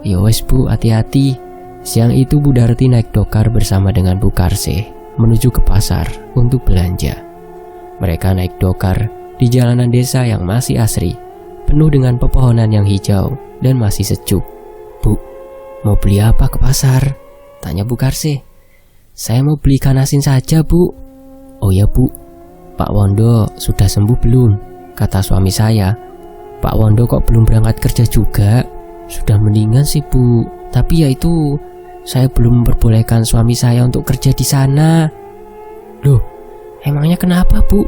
Ya wes, Bu, hati-hati. Siang itu Bu Darti naik dokar bersama dengan Bu Karseh menuju ke pasar untuk belanja. Mereka naik dokar di jalanan desa yang masih asri, penuh dengan pepohonan yang hijau dan masih sejuk. Bu, mau beli apa ke pasar? Tanya Bu Karseh. Saya mau beli ikan asin saja, Bu. Oh ya, Bu. Pak Wondo sudah sembuh belum? Kata suami saya. Pak Wondo kok belum berangkat kerja juga? Sudah mendingan sih, Bu. Tapi ya itu, saya belum memperbolehkan suami saya untuk kerja di sana. Loh, emangnya kenapa, Bu?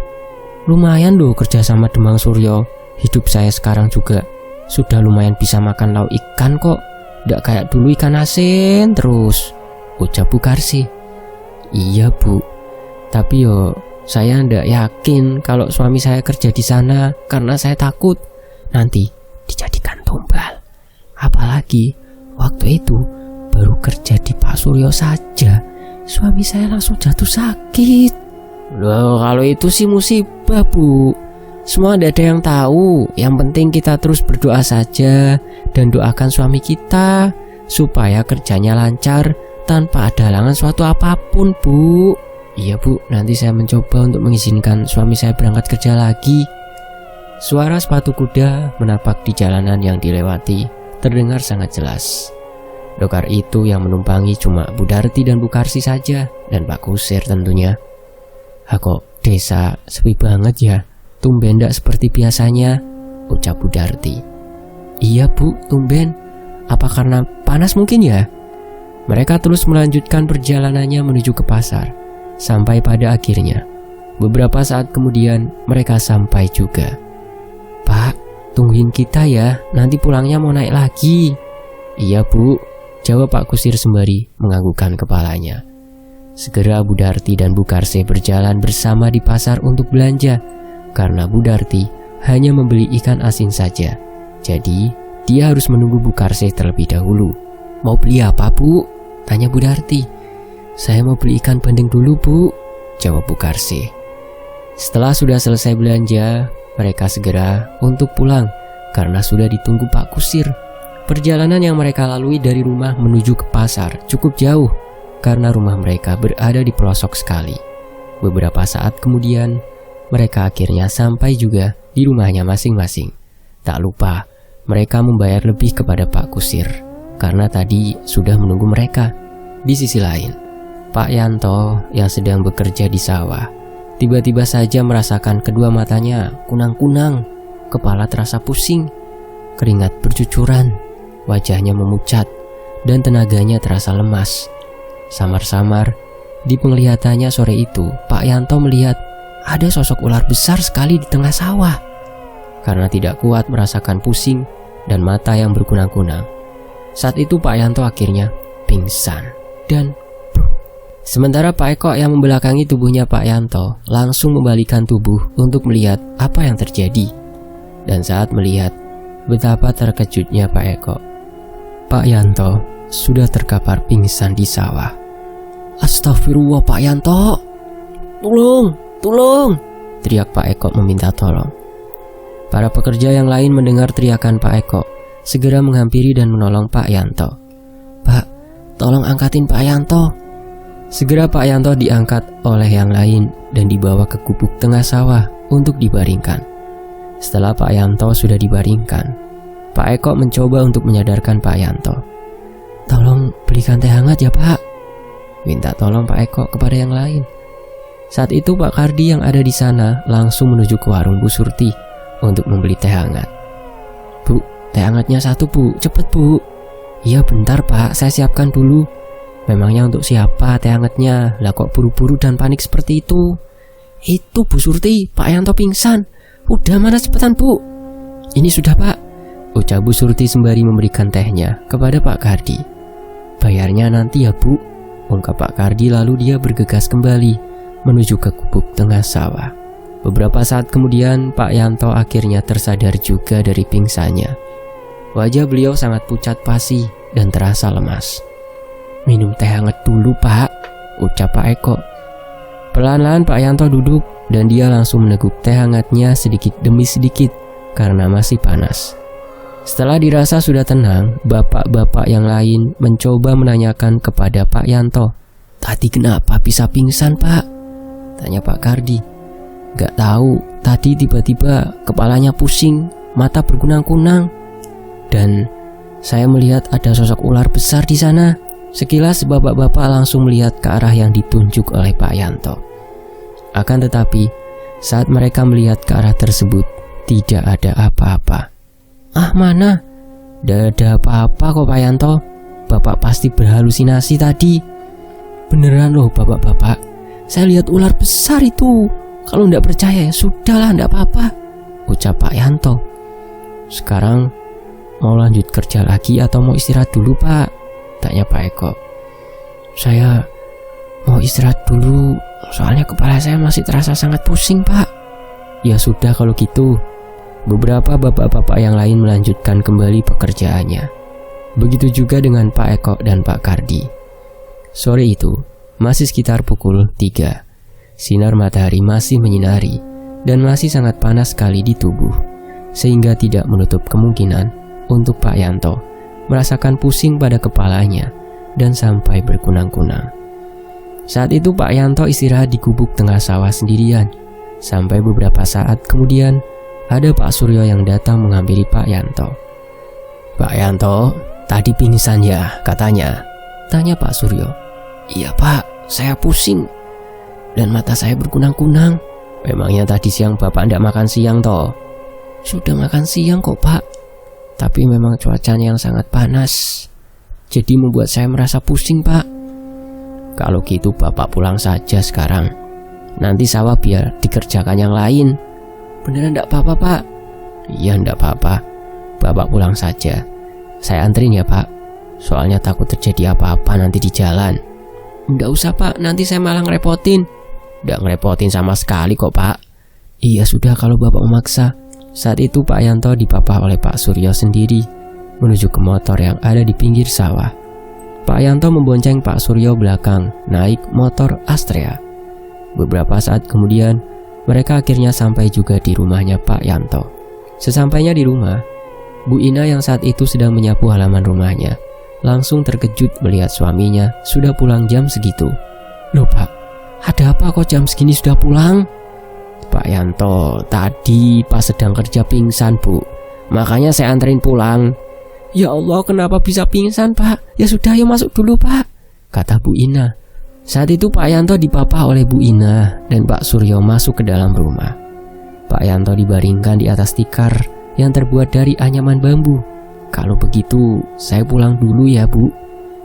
Lumayan loh kerja sama Demang Suryo. Hidup saya sekarang juga sudah lumayan bisa makan lauk ikan kok. Nggak kayak dulu ikan asin terus, ucap Bu Karseh. Iya, Bu. Tapi saya ndak yakin kalau suami saya kerja di sana karena saya takut nanti dijadikan tumbal. Apalagi waktu itu baru kerja di Pak Suryo saja, suami saya langsung jatuh sakit. Loh, kalau itu sih musibah, Bu. Semua ndak ada yang tahu. Yang penting kita terus berdoa saja dan doakan suami kita supaya kerjanya lancar tanpa ada halangan suatu apapun, Bu. Iya, Bu, nanti saya mencoba untuk mengizinkan suami saya berangkat kerja lagi. Suara sepatu kuda menapak di jalanan yang dilewati terdengar sangat jelas. Dokar itu yang menumpangi cuma Bu Darti dan Bu Karseh saja, dan Pak Kusir tentunya. Kok desa sepi banget ya? Tumben ndak seperti biasanya, ucap Bu Darti. Iya, Bu, tumben. Apa karena panas mungkin ya? Mereka terus melanjutkan perjalanannya menuju ke pasar. Sampai pada akhirnya, beberapa saat kemudian mereka sampai juga. Pak, tungguin kita ya, nanti pulangnya mau naik lagi. Iya, Bu, jawab Pak Kusir sembari menganggukkan kepalanya. Segera Bu Darti dan Bu Karseh berjalan bersama di pasar untuk belanja, karena Bu Darti hanya membeli ikan asin saja. Jadi, dia harus menunggu Bu Karseh terlebih dahulu. Mau beli apa, Bu? Tanya Bu Darti. Saya mau beli ikan bandeng dulu, Bu, jawab Bu Karseh. Setelah sudah selesai belanja, mereka segera untuk pulang karena sudah ditunggu Pak Kusir. Perjalanan yang mereka lalui dari rumah menuju ke pasar cukup jauh karena rumah mereka berada di pelosok sekali. Beberapa saat kemudian, mereka akhirnya sampai juga di rumahnya masing-masing. Tak lupa, mereka membayar lebih kepada Pak Kusir karena tadi sudah menunggu mereka. Di sisi lain, Pak Yanto yang sedang bekerja di sawah tiba-tiba saja merasakan kedua matanya kunang-kunang, kepala terasa pusing, keringat bercucuran, wajahnya memucat, dan tenaganya terasa lemas. Samar-samar, di penglihatannya sore itu, Pak Yanto melihat ada sosok ular besar sekali di tengah sawah. Karena tidak kuat merasakan pusing dan mata yang berkunang-kunang, saat itu Pak Yanto akhirnya pingsan dan sementara Pak Eko yang membelakangi tubuhnya Pak Yanto langsung membalikan tubuh untuk melihat apa yang terjadi. Dan saat melihat, betapa terkejutnya Pak Eko. Pak Yanto sudah terkapar pingsan di sawah. "Astagfirullah Pak Yanto, tolong!" teriak Pak Eko meminta tolong. Para pekerja yang lain mendengar teriakan Pak Eko, segera menghampiri dan menolong Pak Yanto. "Pak, tolong angkatin Pak Yanto." Segera Pak Yanto diangkat oleh yang lain dan dibawa ke gubuk tengah sawah untuk dibaringkan. Setelah Pak Yanto sudah dibaringkan, Pak Eko mencoba untuk menyadarkan Pak Yanto. "Tolong belikan teh hangat ya Pak," minta tolong Pak Eko kepada yang lain. Saat itu Pak Kardi yang ada di sana langsung menuju ke warung Bu Surti untuk membeli teh hangat. "Bu, teh hangatnya 1 Bu, cepet Bu." "Iya bentar Pak, saya siapkan dulu." "Memangnya untuk siapa teh hangatnya? Lah kok buru-buru dan panik seperti itu?" "Itu Bu Surti, Pak Yanto pingsan. Udah mana cepetan Bu." "Ini sudah Pak," ucap Bu Surti sembari memberikan tehnya kepada Pak Kardi. "Bayarnya nanti ya Bu," ungkap Pak Kardi, lalu dia bergegas kembali menuju ke gubuk tengah sawah. Beberapa saat kemudian Pak Yanto akhirnya tersadar juga dari pingsannya. Wajah beliau sangat pucat pasi dan terasa lemas. "Minum teh hangat dulu Pak," ucap Pak Eko. Pelan-pelan Pak Yanto duduk dan dia langsung meneguk teh hangatnya sedikit demi sedikit karena masih panas. Setelah dirasa sudah tenang, bapak-bapak yang lain mencoba menanyakan kepada Pak Yanto. "Tadi kenapa bisa pingsan Pak?" tanya Pak Kardi. "Gak tahu, tadi tiba-tiba kepalanya pusing, mata berkunang-kunang, dan saya melihat ada sosok ular besar di sana." Sekilas bapak-bapak langsung melihat ke arah yang ditunjuk oleh Pak Yanto. Akan tetapi, saat mereka melihat ke arah tersebut, tidak ada apa-apa. "Ah mana? Tidak ada apa-apa kok Pak Yanto. Bapak pasti berhalusinasi tadi." "Beneran loh bapak-bapak, saya lihat ular besar itu. Kalau tidak percaya ya sudahlah, tidak apa-apa," ucap Pak Yanto. "Sekarang mau lanjut kerja lagi atau mau istirahat dulu Pak?" tanya Pak Eko. "Saya mau istirahat dulu, soalnya kepala saya masih terasa sangat pusing Pak." "Ya sudah kalau gitu." Beberapa bapak-bapak yang lain melanjutkan kembali pekerjaannya. Begitu juga dengan Pak Eko dan Pak Kardi. Sore itu, masih sekitar pukul 3. Sinar matahari masih menyinari dan masih sangat panas sekali di tubuh, sehingga tidak menutup kemungkinan untuk Pak Yanto merasakan pusing pada kepalanya dan sampai berkunang-kunang. Saat itu Pak Yanto istirahat di gubuk tengah sawah sendirian. Sampai beberapa saat kemudian ada Pak Suryo yang datang menghampiri Pak Yanto. "Pak Yanto, tadi pingsan ya katanya?" tanya Pak Suryo. "Iya Pak, saya pusing dan mata saya berkunang-kunang." "Memangnya tadi siang Bapak tidak makan siang toh?" "Sudah makan siang kok Pak, tapi memang cuacanya yang sangat panas, jadi membuat saya merasa pusing Pak." "Kalau gitu Bapak pulang saja sekarang. Nanti sawah biar dikerjakan yang lain." "Beneran enggak apa-apa Pak?" "Iya enggak apa-apa. Bapak pulang saja. Saya anterin ya Pak. Soalnya takut terjadi apa-apa nanti di jalan." "Enggak usah Pak, nanti saya malah ngerepotin." "Enggak ngerepotin sama sekali kok Pak." "Iya sudah kalau Bapak memaksa." Saat itu Pak Yanto dipapah oleh Pak Suryo sendiri menuju ke motor yang ada di pinggir sawah. Pak Yanto membonceng Pak Suryo belakang naik motor Astrea. Beberapa saat kemudian mereka akhirnya sampai juga di rumahnya Pak Yanto. Sesampainya di rumah, Bu Ina yang saat itu sedang menyapu halaman rumahnya langsung terkejut melihat suaminya sudah pulang jam segitu. "Loh Pak, ada apa kok jam segini sudah pulang?" "Pak Yanto, tadi pas sedang kerja pingsan Bu, makanya saya anterin pulang." "Ya Allah, kenapa bisa pingsan Pak? Ya sudah, ayo masuk dulu Pak," kata Bu Ina. Saat itu Pak Yanto dipapah oleh Bu Ina dan Pak Suryo masuk ke dalam rumah. Pak Yanto dibaringkan di atas tikar yang terbuat dari anyaman bambu. "Kalau begitu, saya pulang dulu ya Bu.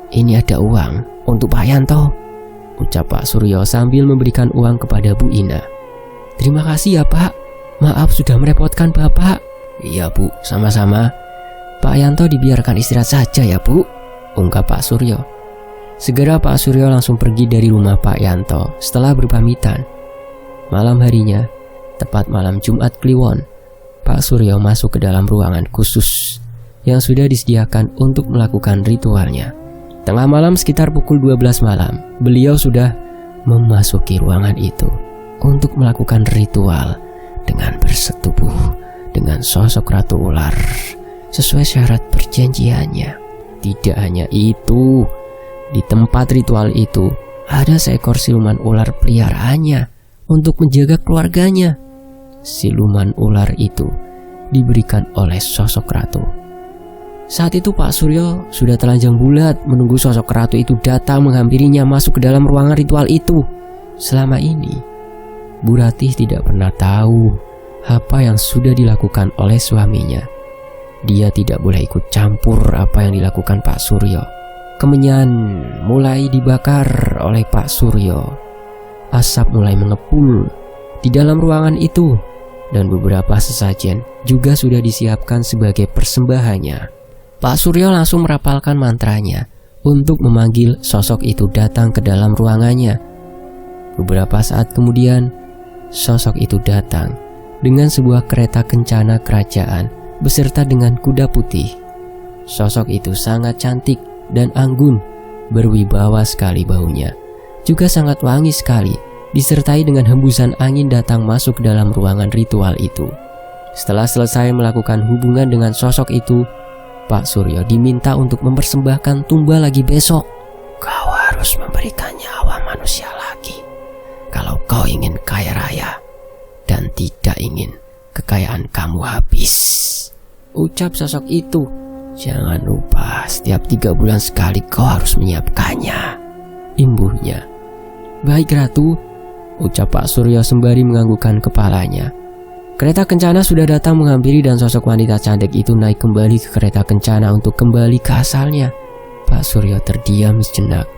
Ini ada uang untuk Pak Yanto," ucap Pak Suryo sambil memberikan uang kepada Bu Ina. "Terima kasih ya Pak, maaf sudah merepotkan Bapak." "Iya Bu, sama-sama. Pak Yanto dibiarkan istirahat saja ya Bu," ungkap Pak Suryo. Segera Pak Suryo langsung pergi dari rumah Pak Yanto setelah berpamitan. Malam harinya, tepat malam Jumat Kliwon, Pak Suryo masuk ke dalam ruangan khusus yang sudah disediakan untuk melakukan ritualnya. Tengah malam sekitar pukul 12 malam, beliau sudah memasuki ruangan itu untuk melakukan ritual dengan bersetubuh dengan sosok Ratu Ular sesuai syarat perjanjiannya. Tidak hanya itu, di tempat ritual itu ada seekor siluman ular peliharaannya untuk menjaga keluarganya. Siluman ular itu diberikan oleh sosok ratu. Saat itu Pak Suryo sudah telanjang bulat menunggu sosok ratu itu datang menghampirinya masuk ke dalam ruangan ritual itu. Selama ini, Bu Ratih tidak pernah tahu apa yang sudah dilakukan oleh suaminya. Dia tidak boleh ikut campur apa yang dilakukan Pak Suryo. Kemenyan mulai dibakar oleh Pak Suryo. Asap mulai mengepul di dalam ruangan itu, dan beberapa sesajen juga sudah disiapkan sebagai persembahannya. Pak Suryo langsung merapalkan mantranya untuk memanggil sosok itu datang ke dalam ruangannya. Beberapa saat kemudian, sosok itu datang dengan sebuah kereta kencana kerajaan beserta dengan kuda putih. Sosok itu sangat cantik dan anggun, berwibawa sekali baunya. Juga sangat wangi sekali, disertai dengan hembusan angin datang masuk ke dalam ruangan ritual itu. Setelah selesai melakukan hubungan dengan sosok itu, Pak Suryo diminta untuk mempersembahkan tumbal lagi besok. Kau harus memberikan nyawa manusia lagi kalau kau ingin kaya raya dan tidak ingin kekayaan kamu habis, ucap sosok itu. Jangan lupa setiap 3 bulan sekali kau harus menyiapkannya, imbuhnya. Baik Ratu, ucap Pak Suryo sembari menganggukkan kepalanya. Kereta kencana sudah datang menghampiri dan sosok wanita cantik itu naik kembali ke kereta kencana untuk kembali ke asalnya. Pak Suryo terdiam sejenak.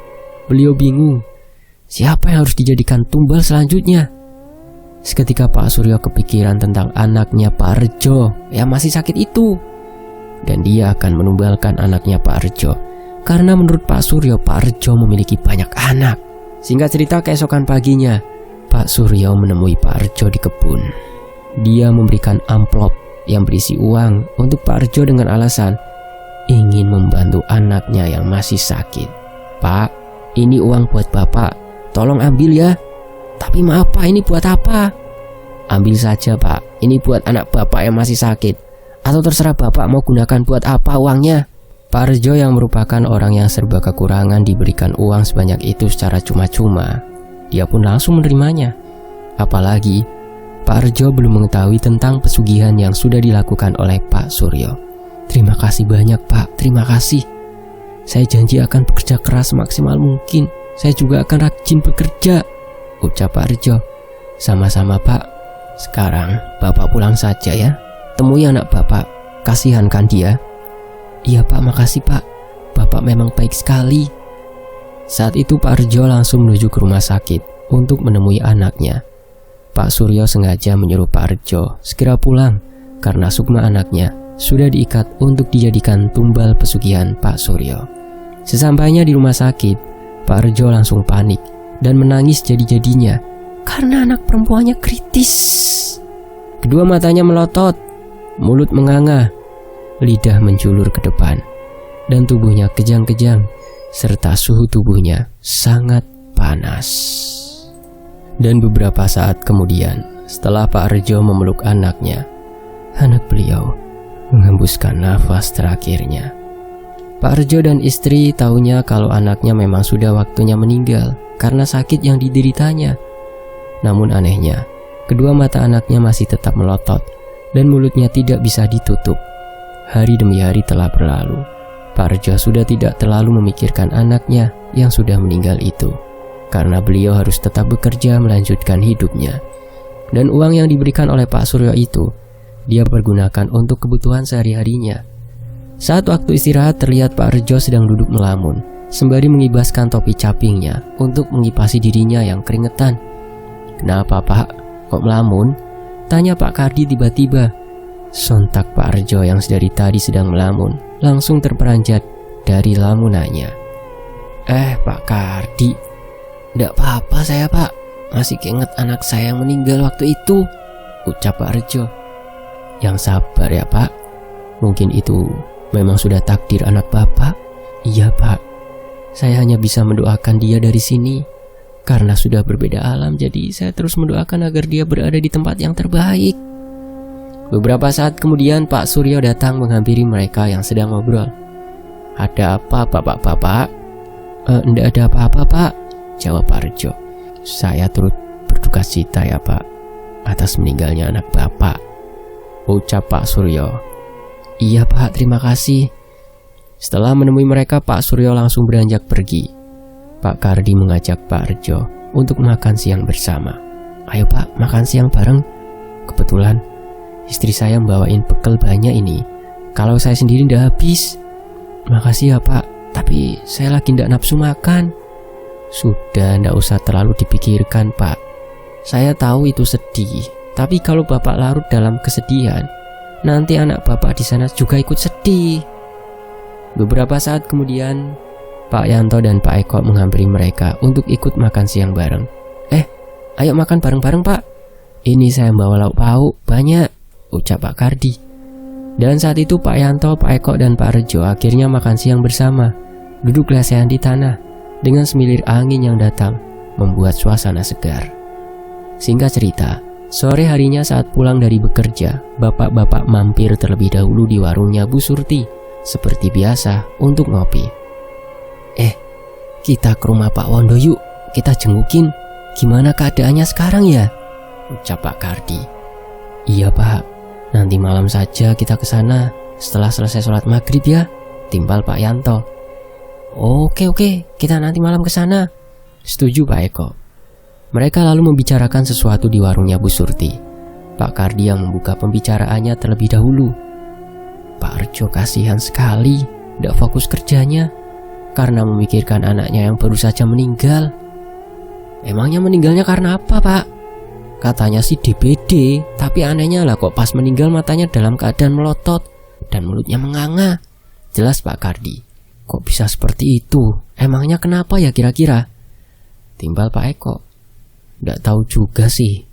Beliau bingung, siapa yang harus dijadikan tumbal selanjutnya? Seketika Pak Suryo kepikiran tentang anaknya Pak Rejo yang masih sakit itu. Dan dia akan menumbalkan anaknya Pak Rejo, karena menurut Pak Suryo, Pak Rejo memiliki banyak anak. Singkat cerita, keesokan paginya Pak Suryo menemui Pak Rejo di kebun. Dia memberikan amplop yang berisi uang untuk Pak Rejo dengan alasan ingin membantu anaknya yang masih sakit. Pak, ini uang buat Bapak, tolong ambil ya. Tapi maaf Pak, ini buat apa? Ambil saja Pak, ini buat anak Bapak yang masih sakit. Atau terserah Bapak mau gunakan buat apa uangnya. Pak Rejo yang merupakan orang yang serba kekurangan diberikan uang sebanyak itu secara cuma-cuma. Dia pun langsung menerimanya. Apalagi Pak Rejo belum mengetahui tentang pesugihan yang sudah dilakukan oleh Pak Suryo. Terima kasih banyak Pak, terima kasih. Saya janji akan bekerja keras semaksimal mungkin. Saya juga akan rajin bekerja, ucap Pak Rejo. Sama-sama Pak. Sekarang Bapak pulang saja ya. Temui anak Bapak, kasihankan dia. Iya Pak, makasih Pak. Bapak memang baik sekali. Saat itu Pak Rejo langsung menuju ke rumah sakit untuk menemui anaknya. Pak Suryo sengaja menyuruh Pak Rejo segera pulang karena sukma anaknya sudah diikat untuk dijadikan tumbal pesugihan Pak Suryo. Sesampainya di rumah sakit, Pak Rejo langsung panik dan menangis jadi-jadinya karena anak perempuannya kritis. Kedua matanya melotot, mulut menganga, lidah menjulur ke depan, dan tubuhnya kejang-kejang serta suhu tubuhnya sangat panas. Dan beberapa saat kemudian, setelah Pak Rejo memeluk anaknya, anak beliau menghembuskan nafas terakhirnya. Pak Rejo dan istri taunya kalau anaknya memang sudah waktunya meninggal karena sakit yang dideritanya. Namun anehnya, kedua mata anaknya masih tetap melotot dan mulutnya tidak bisa ditutup. Hari demi hari telah berlalu. Pak Rejo sudah tidak terlalu memikirkan anaknya yang sudah meninggal itu, karena beliau harus tetap bekerja melanjutkan hidupnya. Dan uang yang diberikan oleh Pak Suryo itu, dia pergunakan untuk kebutuhan sehari-harinya. Saat waktu istirahat terlihat Pak Rejo sedang duduk melamun, sembari mengibaskan topi capingnya untuk mengipasi dirinya yang keringetan. Kenapa Pak? Kok melamun? Tanya Pak Kardi tiba-tiba. Sontak Pak Rejo yang sedari tadi sedang melamun langsung terperanjat dari lamunannya. Pak Kardi, tidak apa-apa saya Pak, masih keinget anak saya yang meninggal waktu itu, ucap Pak Rejo. Yang sabar ya Pak, mungkin itu memang sudah takdir anak Bapak. Iya Pak, Saya hanya bisa mendoakan dia dari sini. Karena sudah berbeda alam, jadi saya terus mendoakan agar dia berada di tempat yang terbaik. Beberapa saat kemudian Pak Suryo datang menghampiri mereka yang sedang ngobrol. "Ada apa bapak-bapak?" "Ndak ada apa-apa Pak," jawab Pak Rejo. "Saya turut berduka cita ya Pak, atas meninggalnya anak Bapak," ucap Pak Suryo. "Iya Pak, terima kasih." Setelah menemui mereka, Pak Suryo langsung beranjak pergi. Pak Kardi mengajak Pak Rejo untuk makan siang bersama. "Ayo Pak, makan siang bareng. Kebetulan istri saya membawain bekal banyak ini. Kalau saya sendiri ndak habis." "Makasih ya Pak, tapi saya lagi ndak nafsu makan." "Sudah, ndak usah terlalu dipikirkan Pak. Saya tahu itu sedih, tapi kalau Bapak larut dalam kesedihan, nanti anak Bapak di sana juga ikut sedih." Beberapa saat kemudian, Pak Yanto dan Pak Eko menghampiri mereka untuk ikut makan siang bareng. Ayo makan bareng-bareng Pak. Ini saya bawa lauk pauk banyak," ucap Pak Kardi. Dan saat itu Pak Yanto, Pak Eko, dan Pak Rejo akhirnya makan siang bersama. Duduk lesehan di tanah dengan semilir angin yang datang membuat suasana segar. Singkat cerita, sore harinya saat pulang dari bekerja, bapak-bapak mampir terlebih dahulu di warungnya Bu Surti seperti biasa untuk ngopi. "Kita ke rumah Pak Wondo yuk, kita jengukin. Gimana keadaannya sekarang ya?" ucap Pak Kardi. "Iya Pak, nanti malam saja kita ke sana setelah selesai sholat maghrib ya," timpal Pak Yanto. Oke, kita nanti malam ke sana," setuju Pak Eko. Mereka lalu membicarakan sesuatu di warungnya Bu Surti. Pak Kardi yang membuka pembicaraannya terlebih dahulu. Pak Rejo kasihan sekali, tidak fokus kerjanya karena memikirkan anaknya yang baru saja meninggal. "Emangnya meninggalnya karena apa Pak?" "Katanya sih DBD, tapi anehnya lah kok pas meninggal matanya dalam keadaan melotot dan mulutnya menganga," jelas Pak Kardi. "Kok bisa seperti itu? Emangnya kenapa ya kira-kira?" timbal Pak Eko. "Nggak tahu juga sih.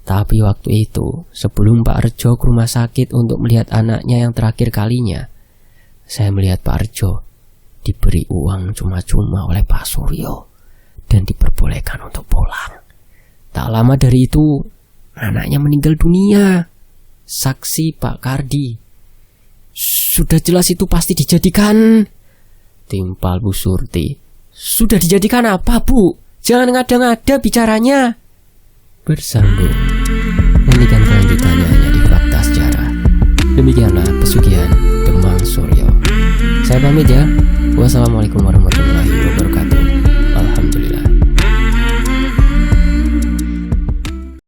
Tapi waktu itu, sebelum Pak Rejo ke rumah sakit untuk melihat anaknya yang terakhir kalinya, saya melihat Pak Rejo diberi uang cuma-cuma oleh Pak Suryo dan diperbolehkan untuk pulang. Tak lama dari itu, anaknya meninggal dunia." Saksi Pak Kardi. "Sudah jelas itu pasti dijadikan," timpal Bu Surti. "Sudah dijadikan apa Bu? Jangan ngada-ngada bicaranya." Bersambung. Nantikan kelanjutannya hanya di Fakta Sejarah. Demikianlah pesugihan Demang Suryo. Saya pamit ya. Wassalamualaikum warahmatullahi wabarakatuh.